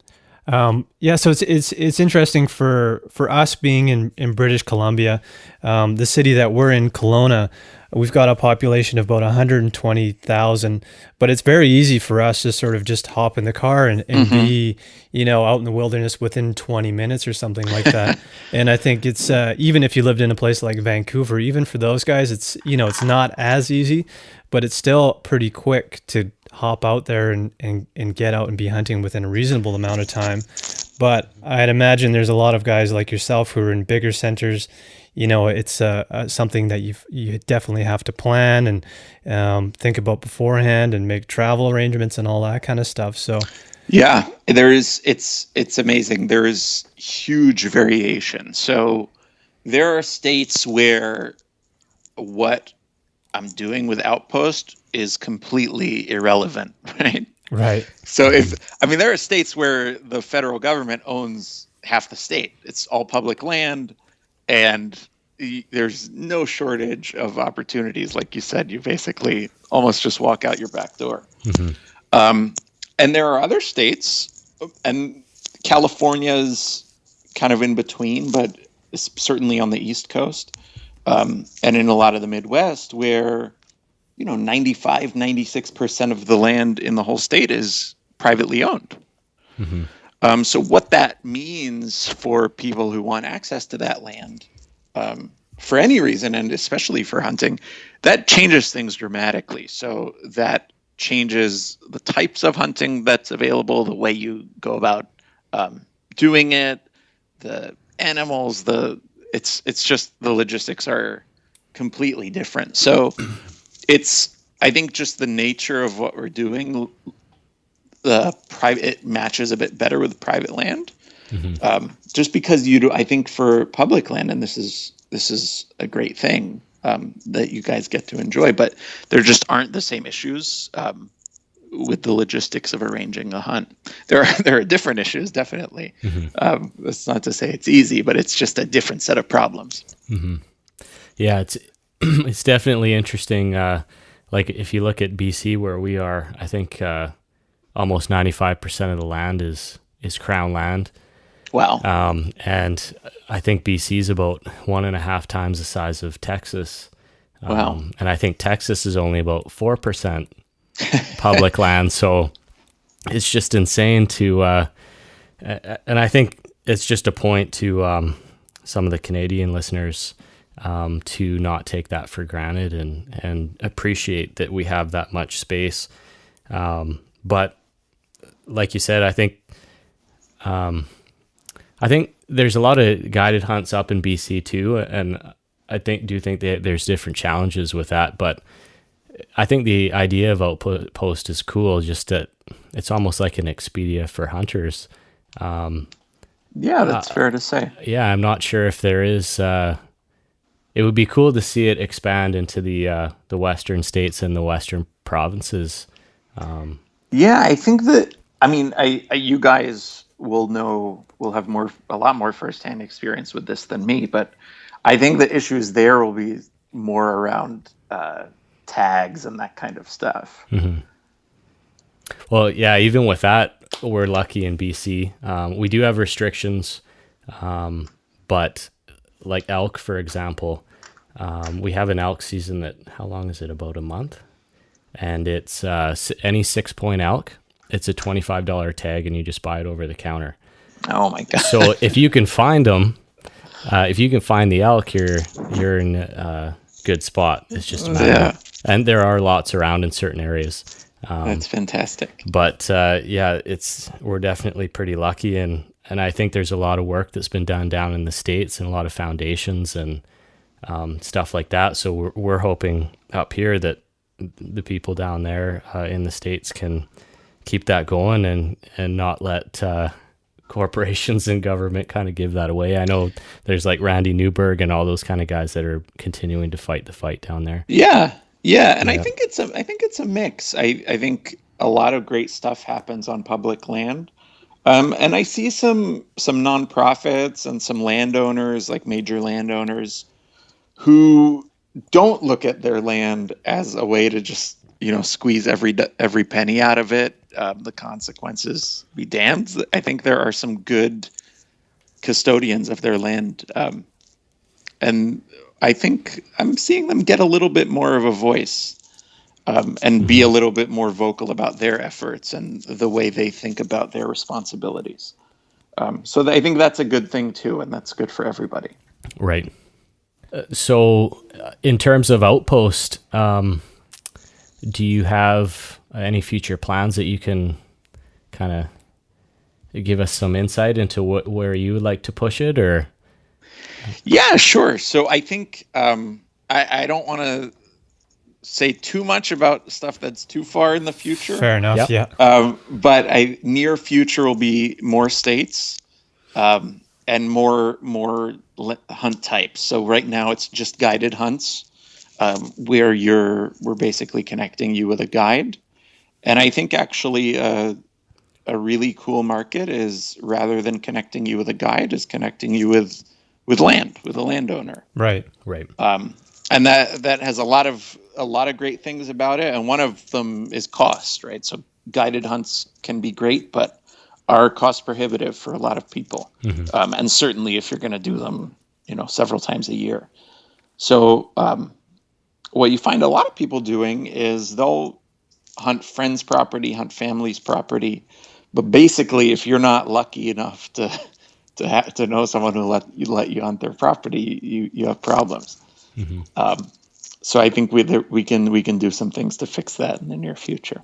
So it's interesting for us being in British Columbia, the city that we're in, Kelowna. We've got a population of about 120,000, but it's very easy for us to sort of just hop in the car and be, out in the wilderness within 20 minutes or something like that. And I think it's, even if you lived in a place like Vancouver, even for those guys, it's, it's not as easy, but it's still pretty quick to hop out there and get out and be hunting within a reasonable amount of time. But I'd imagine there's a lot of guys like yourself who are in bigger centers. It's something that you definitely have to plan and think about beforehand and make travel arrangements and all that kind of stuff. So yeah, it's amazing. There is huge variation. So there are states where what I'm doing with Outpost is completely irrelevant, right? Right. So there are states where the federal government owns half the state. It's all public land, and there's no shortage of opportunities. Like you said, you basically almost just walk out your back door. Mm-hmm. And there are other states, and California's kind of in between, but it's certainly on the East Coast, and in a lot of the Midwest, where 95, 96% of the land in the whole state is privately owned. Mm-hmm. So what that means for people who want access to that land, for any reason, and especially for hunting, that changes things dramatically. So that changes the types of hunting that's available, the way you go about doing it, the animals, it's just the logistics are completely different. So I think just the nature of what we're doing, it matches a bit better with private land. Mm-hmm. Just because I think for public land, and this is a great thing that you guys get to enjoy, but there just aren't the same issues with the logistics of arranging a hunt. There are different issues, definitely. Mm-hmm. That's not to say it's easy, but it's just a different set of problems. Mm-hmm. Yeah, it's definitely interesting. Like if you look at BC where we are, I think almost 95% of the land is crown land. Wow. And I think BC is about 1.5 times the size of Texas. Wow. And I think Texas is only about 4% public land. So it's just insane to, and I think it's just a point to some of the Canadian listeners to not take that for granted and appreciate that we have that much space. But like you said, I think there's a lot of guided hunts up in BC too, and I think that there's different challenges with that. But I think the idea of Outpost is cool, just that it's almost like an Expedia for hunters. Yeah, that's fair to say. Yeah, I'm not sure if there is. It would be cool to see it expand into the western states and the western provinces. Yeah, I think that. I mean, you guys will have a lot more firsthand experience with this than me, but I think the issues there will be more around tags and that kind of stuff. Mm-hmm. Well, yeah, even with that, we're lucky in BC. We do have restrictions, but like elk, for example, we have an elk season that, how long is it? About a month. And it's any 6-point elk. It's a $25 tag, and you just buy it over the counter. Oh my God! So if you can find them, if you can find the elk, you're in a good spot. It's just a matter. And there are lots around in certain areas. That's fantastic. But yeah, we're definitely pretty lucky, and I think there's a lot of work that's been done down in the States and a lot of foundations and stuff like that. So we're hoping up here that the people down there in the States can keep that going and not let corporations and government kind of give that away. I know there's like Randy Newberg and all those kind of guys that are continuing to fight the fight down there. Yeah. And I think it's a mix. I think a lot of great stuff happens on public land. And I see some nonprofits and some landowners, like major landowners, who don't look at their land as a way to just squeeze every penny out of it. The consequences be damned. I think there are some good custodians of their land, and I think I'm seeing them get a little bit more of a voice and be a little bit more vocal about their efforts and the way they think about their responsibilities. So I think that's a good thing too, and that's good for everybody. Right. So in terms of Outpost, do you have any future plans that you can kind of give us some insight into where you would like to push it, or? Yeah, sure. So I think I don't want to say too much about stuff that's too far in the future. Fair enough. Yep. Yeah. But near future will be more states and more hunt types. So right now it's just guided hunts. where we're basically connecting you with a guide. And I think actually a really cool market is, rather than connecting you with a guide, is connecting you with land, with a landowner. Right. And that has a lot of great things about it. And one of them is cost, right? So guided hunts can be great, but are cost prohibitive for a lot of people. And certainly if you're going to do them, several times a year. So what you find a lot of people doing is they'll hunt friends' property, hunt family's property. But basically, if you're not lucky enough to know someone who let you hunt their property, you have problems. So I think we can do some things to fix that in the near future.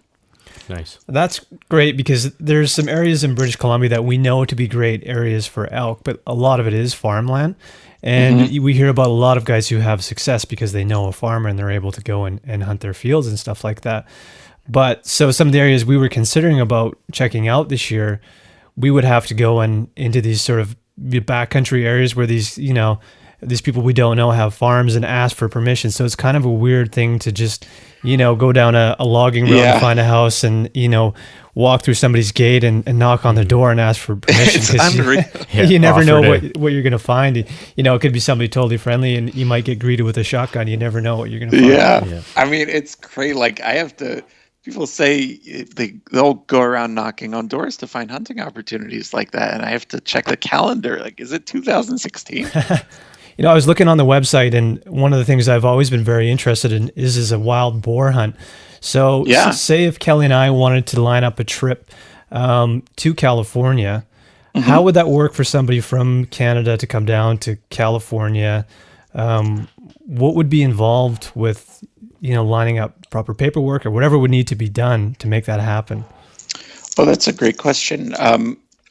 Nice. That's great, because there's some areas in British Columbia that we know to be great areas for elk, but a lot of it is farmland. And we hear about a lot of guys who have success because they know a farmer and they're able to go and hunt their fields and stuff like that. But so some of the areas we were considering about checking out this year, we would have to go into these sort of backcountry areas where these people we don't know have farms and ask for permission. So it's kind of a weird thing to just, go down a logging road and find a house and, walk through somebody's gate and knock on the door and ask for permission. You never know what you're going to find. It could be somebody totally friendly and you might get greeted with a shotgun. You never know what you're going to find. Yeah. I mean, it's crazy. Like people say they'll go around knocking on doors to find hunting opportunities like that. And I have to check the calendar. Like, is it 2016? I was looking on the website, and one of the things I've always been very interested in is a wild boar hunt. So say if Kelly and I wanted to line up a trip to California, how would that work for somebody from Canada to come down to California? What would be involved with, lining up proper paperwork or whatever would need to be done to make that happen? Oh, that's a great question.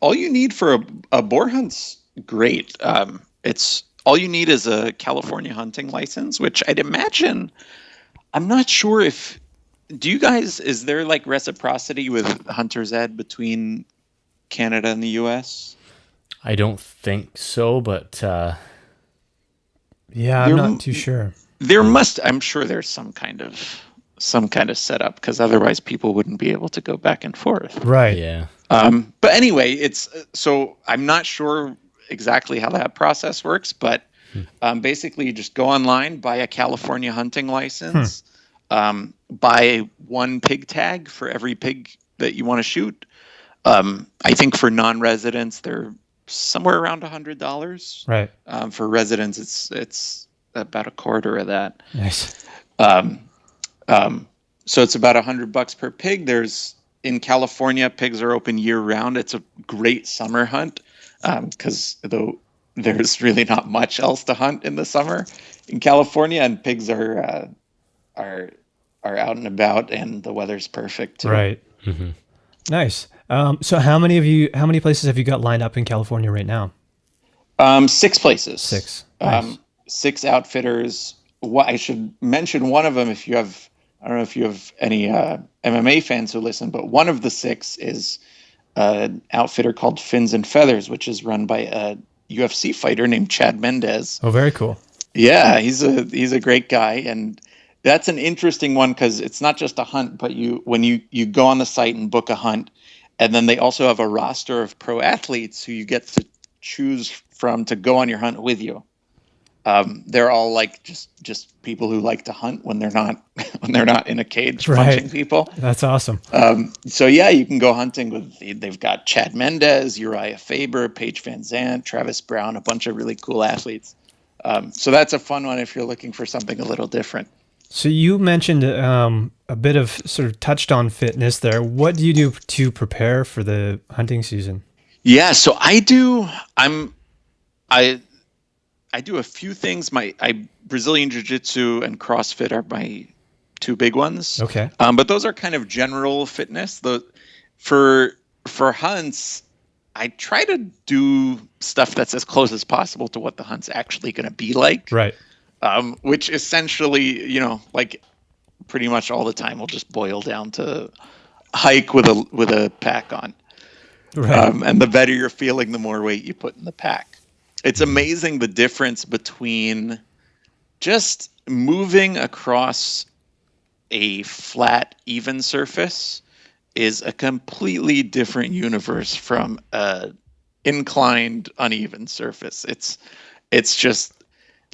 All you need for a boar hunt's great. All you need is a California hunting license, which I'd imagine, I'm not sure is there like reciprocity with hunter's ed between Canada and the US? I don't think so, but I'm not too sure. I'm sure there's some kind of setup, because otherwise people wouldn't be able to go back and forth. Right. Yeah. But anyway, so I'm not sure exactly how that process works, but basically you just go online, buy a California hunting license, buy one pig tag for every pig that you want to shoot. I think for non-residents they're somewhere around $100. Right. For residents it's about a quarter of that. Nice. So it's about $100 per pig. In California, pigs are open year round. It's a great summer hunt, because though there's really not much else to hunt in the summer in California, and pigs are out and about, and the weather's perfect too. Right. Nice. So how many places have you got lined up in California right now? 6 places. 6. Nice. 6 outfitters. What I should mention, one of them, I don't know if you have any MMA fans who listen, but one of the 6 is an outfitter called Fins and Feathers, which is run by a UFC fighter named Chad Mendez. Oh, very cool. Yeah, he's a great guy, and that's an interesting one because it's not just a hunt, but when you go on the site and book a hunt, and then they also have a roster of pro athletes who you get to choose from to go on your hunt with you. They're all like just people who like to hunt when they're not in a cage punching people. That's awesome. So yeah, you can go hunting they've got Chad Mendez, Uriah Faber, Paige Van Zandt, Travis Brown, a bunch of really cool athletes. So that's a fun one if you're looking for something a little different. So you mentioned a bit of sort of touched on fitness there. What do you do to prepare for the hunting season? Yeah, so I do a few things. Brazilian Jiu-Jitsu and CrossFit are my 2 big ones. Okay. But those are kind of general fitness. For hunts, I try to do stuff that's as close as possible to what the hunt's actually going to be like. Right. Which essentially, like pretty much all the time will just boil down to hike with a pack on. Right. And the better you're feeling, the more weight you put in the pack. It's amazing the difference between just moving across a flat, even surface is a completely different universe from a inclined, uneven surface. It's just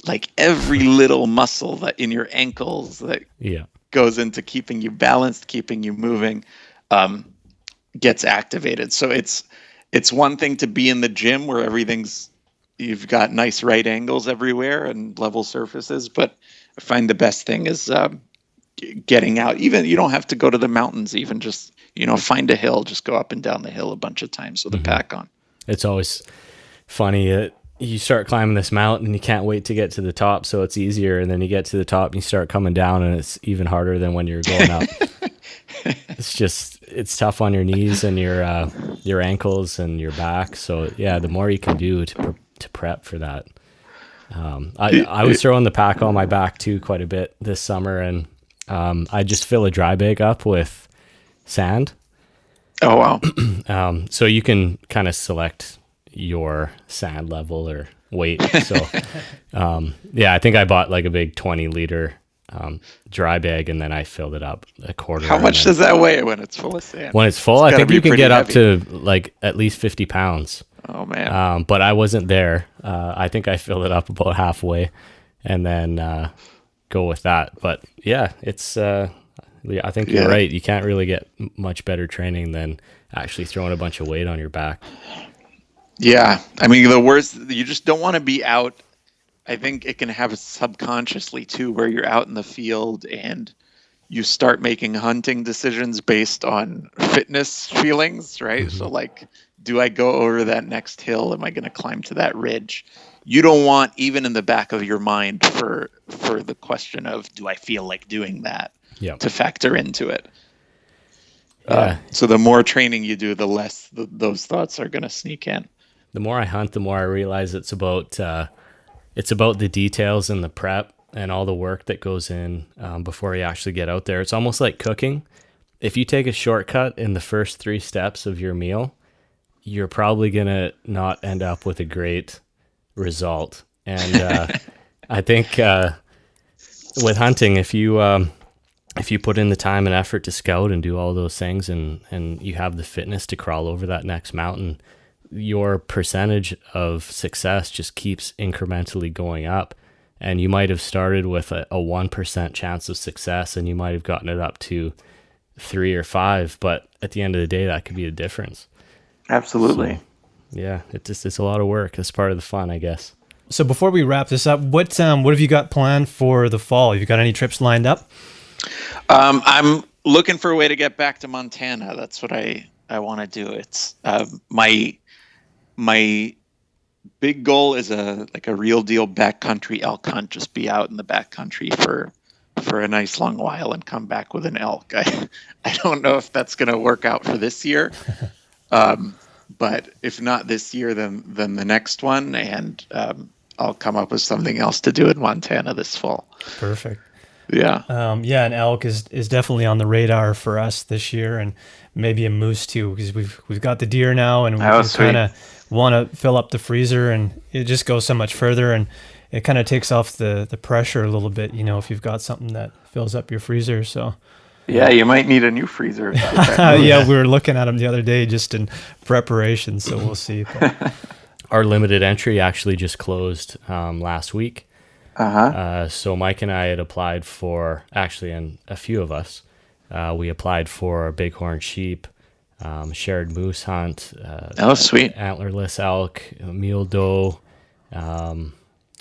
like every little muscle that in your ankles that Yeah. goes into keeping you balanced, keeping you moving, um, gets activated. So it's one thing to be in the gym where you've got nice right angles everywhere and level surfaces, but I find the best thing is getting out. Even you don't have to go to the mountains. Even just find a hill, just go up and down the hill a bunch of times with a pack on. It's always funny. You start climbing this mountain and you can't wait to get to the top, so it's easier. And then you get to the top and you start coming down, and it's even harder than when you're going up. It's tough on your knees and your ankles and your back. So yeah, the more you can do to prep for that. I was throwing the pack on my back too quite a bit this summer, and I just fill a dry bag up with sand. Oh wow! So you can kind of select your sand level or weight. So yeah, I think I bought like a big 20-liter dry bag, and then I filled it up a quarter. How much does that weigh when it's full of sand? When it's full, I think you can get up to like at least 50 pounds. Oh man! But I wasn't there. I think I filled it up about halfway, and then go with that. But yeah, it's. I think you're right. You can't really get much better training than actually throwing a bunch of weight on your back. Yeah, I mean the worst. You just don't want to be out. I think it can have subconsciously too, where you're out in the field and you start making hunting decisions based on fitness feelings, right? Mm-hmm. So like, do I go over that next hill? Am I going to climb to that ridge? You don't want even in the back of your mind for the question of, do I feel like doing that? Yep. To factor into it. Yeah. So the more training you do, the less those thoughts are going to sneak in. The more I hunt, the more I realize it's about the details and the prep and all the work that goes in before you actually get out there. It's almost like cooking. If you take a shortcut in the first 3 steps of your meal, you're probably going to not end up with a great result. And I think with hunting, if you put in the time and effort to scout and do all those things, and you have the fitness to crawl over that next mountain, your percentage of success just keeps incrementally going up. And you might have started with a 1% chance of success, and you might have gotten it up to 3 or 5. But at the end of the day, that could be the difference. Absolutely. So, yeah, it's a lot of work. That's part of the fun, I guess. So before we wrap this up, what have you got planned for the fall? Have you got any trips lined up? I'm looking for a way to get back to Montana. That's what I want to do. It's my big goal is a real deal backcountry elk hunt. Just be out in the backcountry for a nice long while and come back with an elk. I don't know if that's going to work out for this year, but if not this year, then the next one, and I'll come up with something else to do in Montana this fall. Perfect. Yeah. An elk is definitely on the radar for us this year, and maybe a moose too, because we've got the deer now, and we kind of want to fill up the freezer, and it just goes so much further, and it kind of takes off the pressure a little bit, if you've got something that fills up your freezer. So yeah, you might need a new freezer. Yeah, we were looking at them the other day just in preparation, so we'll see. But our limited entry actually just closed last week. So Mike and I had applied for, and a few of us, we applied for bighorn sheep, shared moose hunt, sweet, antlerless elk, mule doe.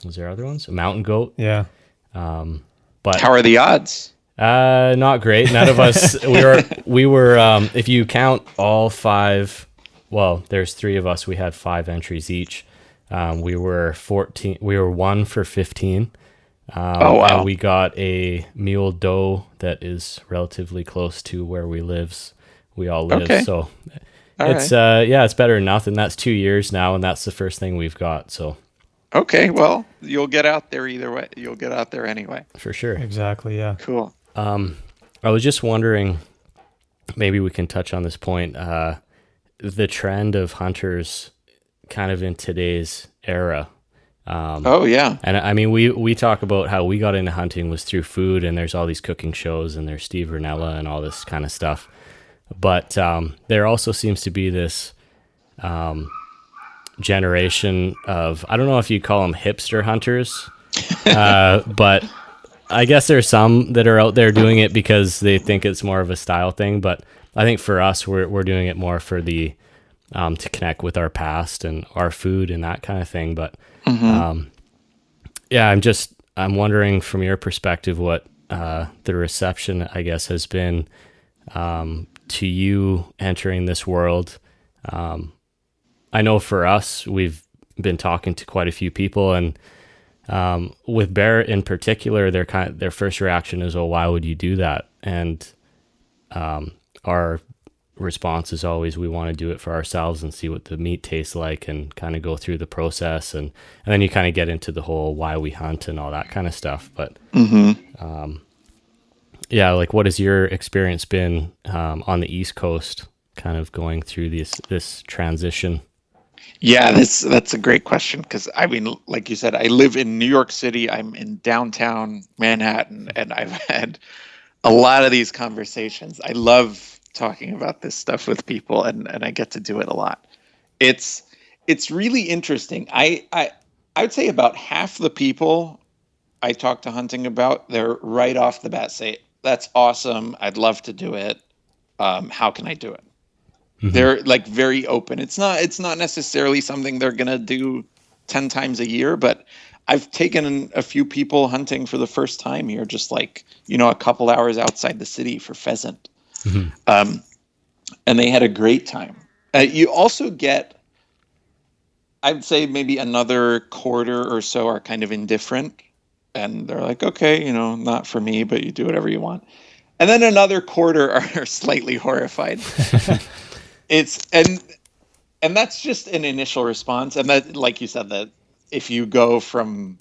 Was there other ones? A mountain goat. Yeah. But how are the odds? Not great. None of us. We were. If you count all 5, well, there's 3 of us. We had 5 entries each. We were 14. We were 1 for 15. Oh wow! And we got a mule doe that is relatively close to where we all live. Okay. So it's it's better than nothing. That's 2 years now, and that's the first thing we've got. So okay, well, you'll get out there either way. You'll get out there anyway. For sure. Exactly. Yeah. Cool. I was just wondering, maybe we can touch on this point. The trend of hunters kind of in today's era, Oh yeah. And I mean, we talk about how we got into hunting was through food, and there's all these cooking shows, and there's Steve Rinella and all this kind of stuff. But there also seems to be this generation of, I don't know if you call them hipster hunters, but I guess there's some that are out there doing it because they think it's more of a style thing. But I think for us, we're doing it more for the to connect with our past and our food and that kind of thing. But yeah, I'm wondering from your perspective what the reception, I guess, has been to you entering this world. I know for us, we've been talking to quite a few people, and with bear in particular, their first reaction is, "Oh, why would you do that?" And our response is always, "We want to do it for ourselves and see what the meat tastes like, and kind of go through the process." And then you kind of get into the whole why we hunt and all that kind of stuff. But yeah, like, what has your experience been on the East Coast, kind of going through this transition? Yeah, that's a great question because I mean, like you said, I live in New York City. I'm in downtown Manhattan, and I've had a lot of these conversations. I love talking about this stuff with people, and I get to do it a lot. It's really interesting. I would say about half the people I talk to hunting about, they're right off the bat say, "That's awesome. I'd love to do it. How can I do it?" They're like very open. It's not necessarily something they're gonna do 10 times a year, but I've taken a few people hunting for the first time here, just like, a couple hours outside the city for pheasant. And they had a great time. You also get, I'd say maybe another quarter or so are kind of indifferent, and they're like, okay, not for me, but you do whatever you want. And then another quarter are slightly horrified. And that's just an initial response. And that, like you said, that if you go from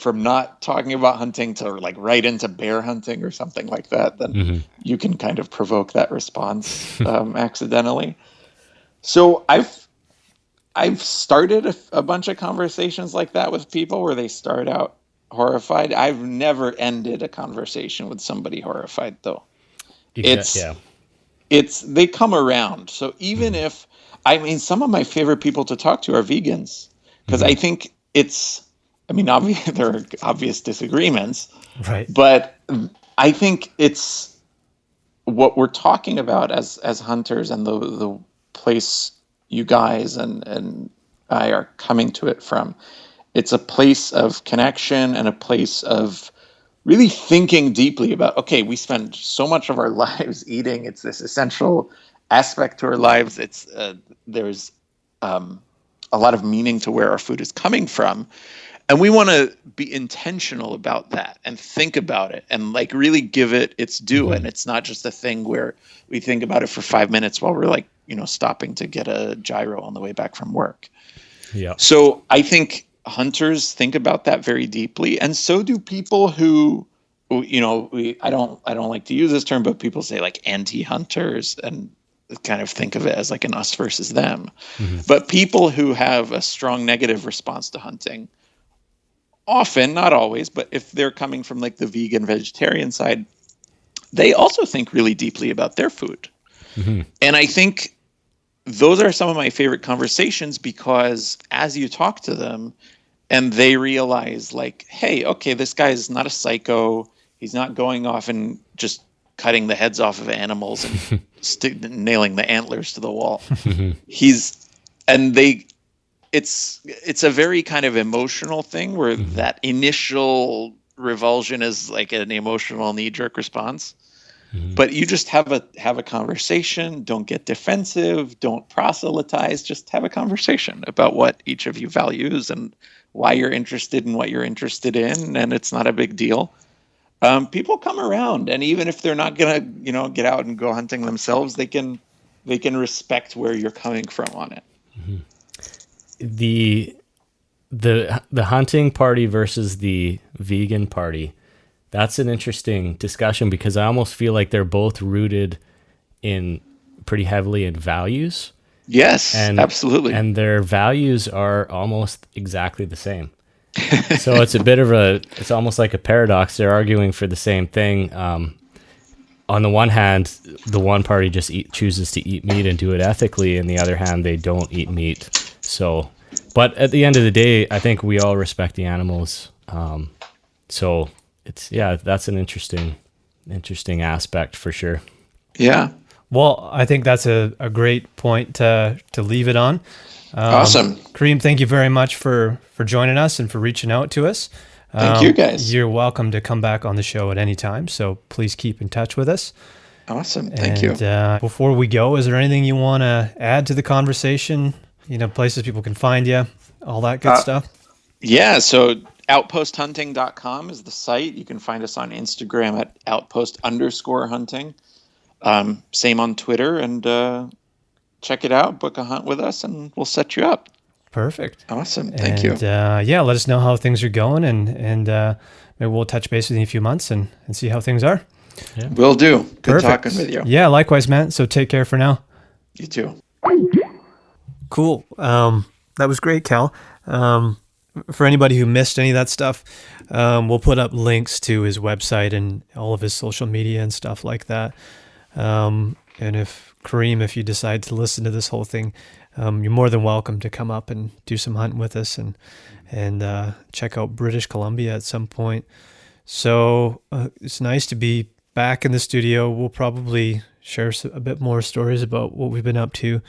not talking about hunting to like right into bear hunting or something like that, then you can kind of provoke that response accidentally. So I've started a bunch of conversations like that with people where they start out horrified. I've never ended a conversation with somebody horrified, though. Yeah. They come around. So even if, I mean, some of my favorite people to talk to are vegans, because I think there are obvious disagreements, Right. but I think it's what we're talking about as hunters, and the place you guys and I are coming to it from. It's a place of connection and a place of really thinking deeply about, okay, we spend so much of our lives eating. It's this essential aspect to our lives. There's a lot of meaning to where our food is coming from. And we want to be intentional about that and think about it and like really give it its due. And it's not just a thing where we think about it for 5 minutes while we're like, stopping to get a gyro on the way back from work. Yeah. So I think hunters think about that very deeply, and so do people who, I don't like to use this term, but people say like anti-hunters and kind of think of it as like an us versus them. But people who have a strong negative response to hunting, often, not always, but if they're coming from like the vegan vegetarian side, they also think really deeply about their food. And I think those are some of my favorite conversations, because as you talk to them and they realize like, hey, okay, this guy is not a psycho. He's not going off and just cutting the heads off of animals and nailing the antlers to the wall. It's a very kind of emotional thing where that initial revulsion is like an emotional knee-jerk response. But you just have a conversation. Don't get defensive. Don't proselytize. Just have a conversation about what each of you values and why you're interested in what you're interested in. And it's not a big deal. People come around, and even if they're not gonna, get out and go hunting themselves, they can respect where you're coming from on it. The hunting party versus the vegan party. That's an interesting discussion, because I almost feel like they're both rooted in pretty heavily in values. Yes, and absolutely. and their values are almost exactly the same. So it's almost like a paradox. They're arguing for the same thing. On the one hand, the one party just chooses to eat meat and do it ethically, and the other hand, they don't eat meat. So, but at the end of the day, I think we all respect the animals. So that's an interesting aspect for sure. Yeah. Well, I think that's a great point to leave it on. Awesome. Kareem, thank you very much for joining us and for reaching out to us. Thank you, guys. You're welcome to come back on the show at any time, so please keep in touch with us. Awesome. Thank you. Before we go, is there anything you want to add to the conversation? Places people can find you, all that good stuff? Yeah, so outposthunting.com is the site. You can find us on Instagram at outpost_hunting. Same on Twitter, and check it out, book a hunt with us, and we'll set you up. Perfect. Awesome. Thank you. Let us know how things are going, and maybe we'll touch base with you in a few months and see how things are. Yeah. Will do. Good Perfect. talking with you. Yeah, likewise, man. So take care for now. You too. Cool. That was great, Cal. For anybody who missed any of that stuff, we'll put up links to his website and all of his social media and stuff like that. And if you decide to listen to this whole thing, you're more than welcome to come up and do some hunting with us and check out British Columbia at some point. So it's nice to be back in the studio. We'll probably share a bit more stories about what we've been up to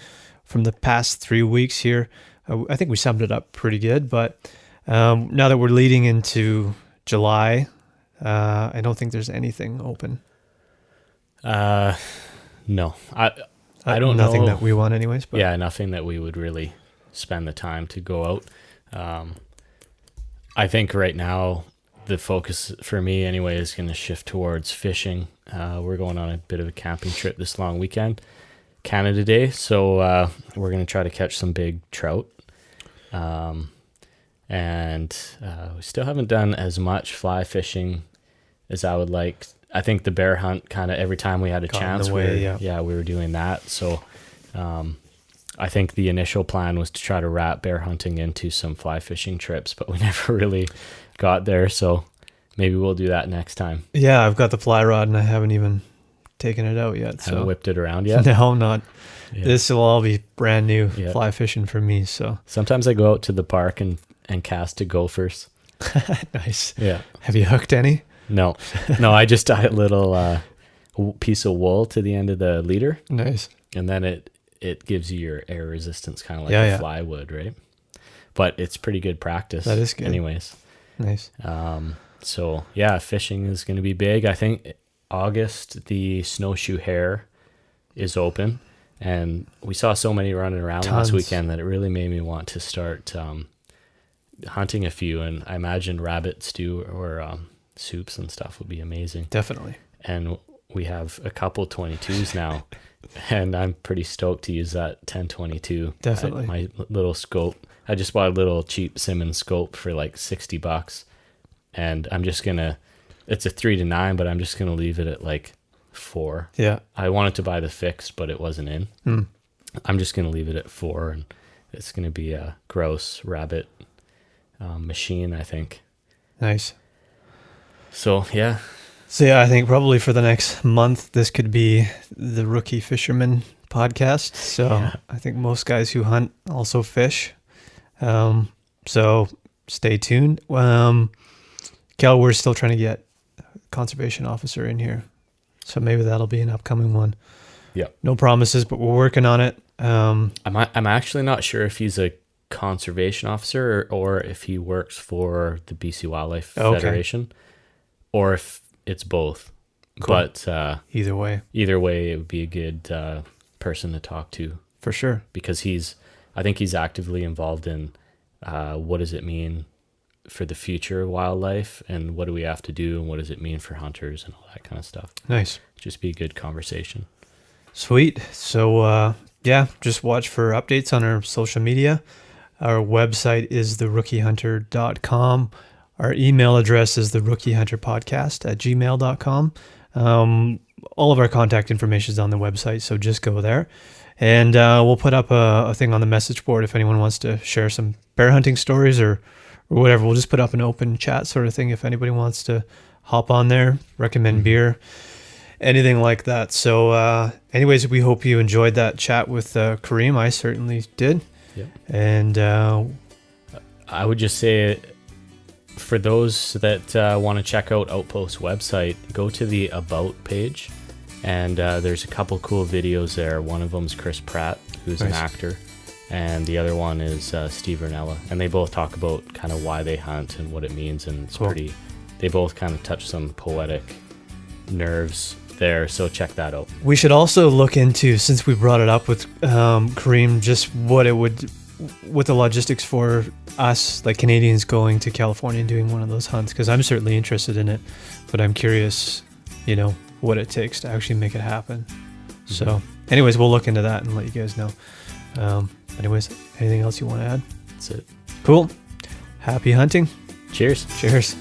from the past 3 weeks here. I think we summed it up pretty good, but now that we're leading into July, I don't think there's anything open. No, I don't know. Nothing that we want anyways. But. Yeah, nothing that we would really spend the time to go out. I think right now the focus for me anyway is going to shift towards fishing. We're going on a bit of a camping trip this long weekend, Canada Day. So we're going to try to catch some big trout. And we still haven't done as much fly fishing as I would like. I think the bear hunt kind of every time we had a chance, we were doing that. So I think the initial plan was to try to wrap bear hunting into some fly fishing trips, but we never really got there. So maybe we'll do that next time. Yeah, I've got the fly rod and I haven't even taken it out yet. Haven't whipped it around yet? No, not. Yeah. This will all be brand new fly fishing for me. So sometimes I go out to the park and cast to gophers. Nice. Yeah. Have you hooked any? No, I just tie a little piece of wool to the end of the leader. Nice. And then it gives you your air resistance, kind of like a fly would, right? But it's pretty good practice. That is good. Anyways. Nice. So yeah, fishing is going to be big. I think August, the snowshoe hare is open. And we saw so many running around last weekend that it really made me want to start hunting a few. And I imagine rabbit stew or soups and stuff would be amazing. Definitely. And we have a couple 22s now, and I'm pretty stoked to use that 10-22. Definitely. My little scope. I just bought a little cheap Simmons scope for like $60, and I'm just gonna. It's a 3-9, but I'm just gonna leave it at like 4. Yeah. I wanted to buy the fix, but it wasn't in. I'm just gonna leave it at 4, and it's gonna be a gross rabbit machine, I think. Nice. So yeah. So yeah, I think probably for the next month, this could be the Rookie Fisherman podcast. So I think most guys who hunt also fish. So stay tuned. Kel, we're still trying to get a conservation officer in here. So maybe that'll be an upcoming one. Yeah. No promises, but we're working on it. I'm actually not sure if he's a conservation officer or if he works for the BC Wildlife Federation, or if it's both. Cool. But either way, it would be a good person to talk to for sure, because I think he's actively involved in what does it mean for the future of wildlife, and what do we have to do, and what does it mean for hunters and all that kind of stuff. Nice. Just be a good conversation. Sweet. So just watch for updates on our social media. Our website is therookihunter.com. Our email address is therookihunterpodcast@gmail.com. all of our contact information is on the website, so just go there. And we'll put up a thing on the message board if anyone wants to share some bear hunting stories or whatever. We'll just put up an open chat sort of thing if anybody wants to hop on there, recommend beer, anything like that. So anyways, we hope you enjoyed that chat with Kareem. I certainly did. Yep. And I would just say, for those that want to check out Outpost website, go to the About page, and there's a couple cool videos there. One of them's Chris Pratt, who's an actor, and the other one is Steve Ranella, and they both talk about kind of why they hunt and what it means, and it's pretty. They both kind of touch some poetic nerves there, so check that out. We should also look into, since we brought it up with Kareem, just what the logistics for us, like Canadians, going to California and doing one of those hunts, because I'm certainly interested in it, but I'm curious, what it takes to actually make it happen. So anyways, we'll look into that and let you guys know. Anyways, anything else you want to add? That's it. Cool. Happy hunting. Cheers. Cheers.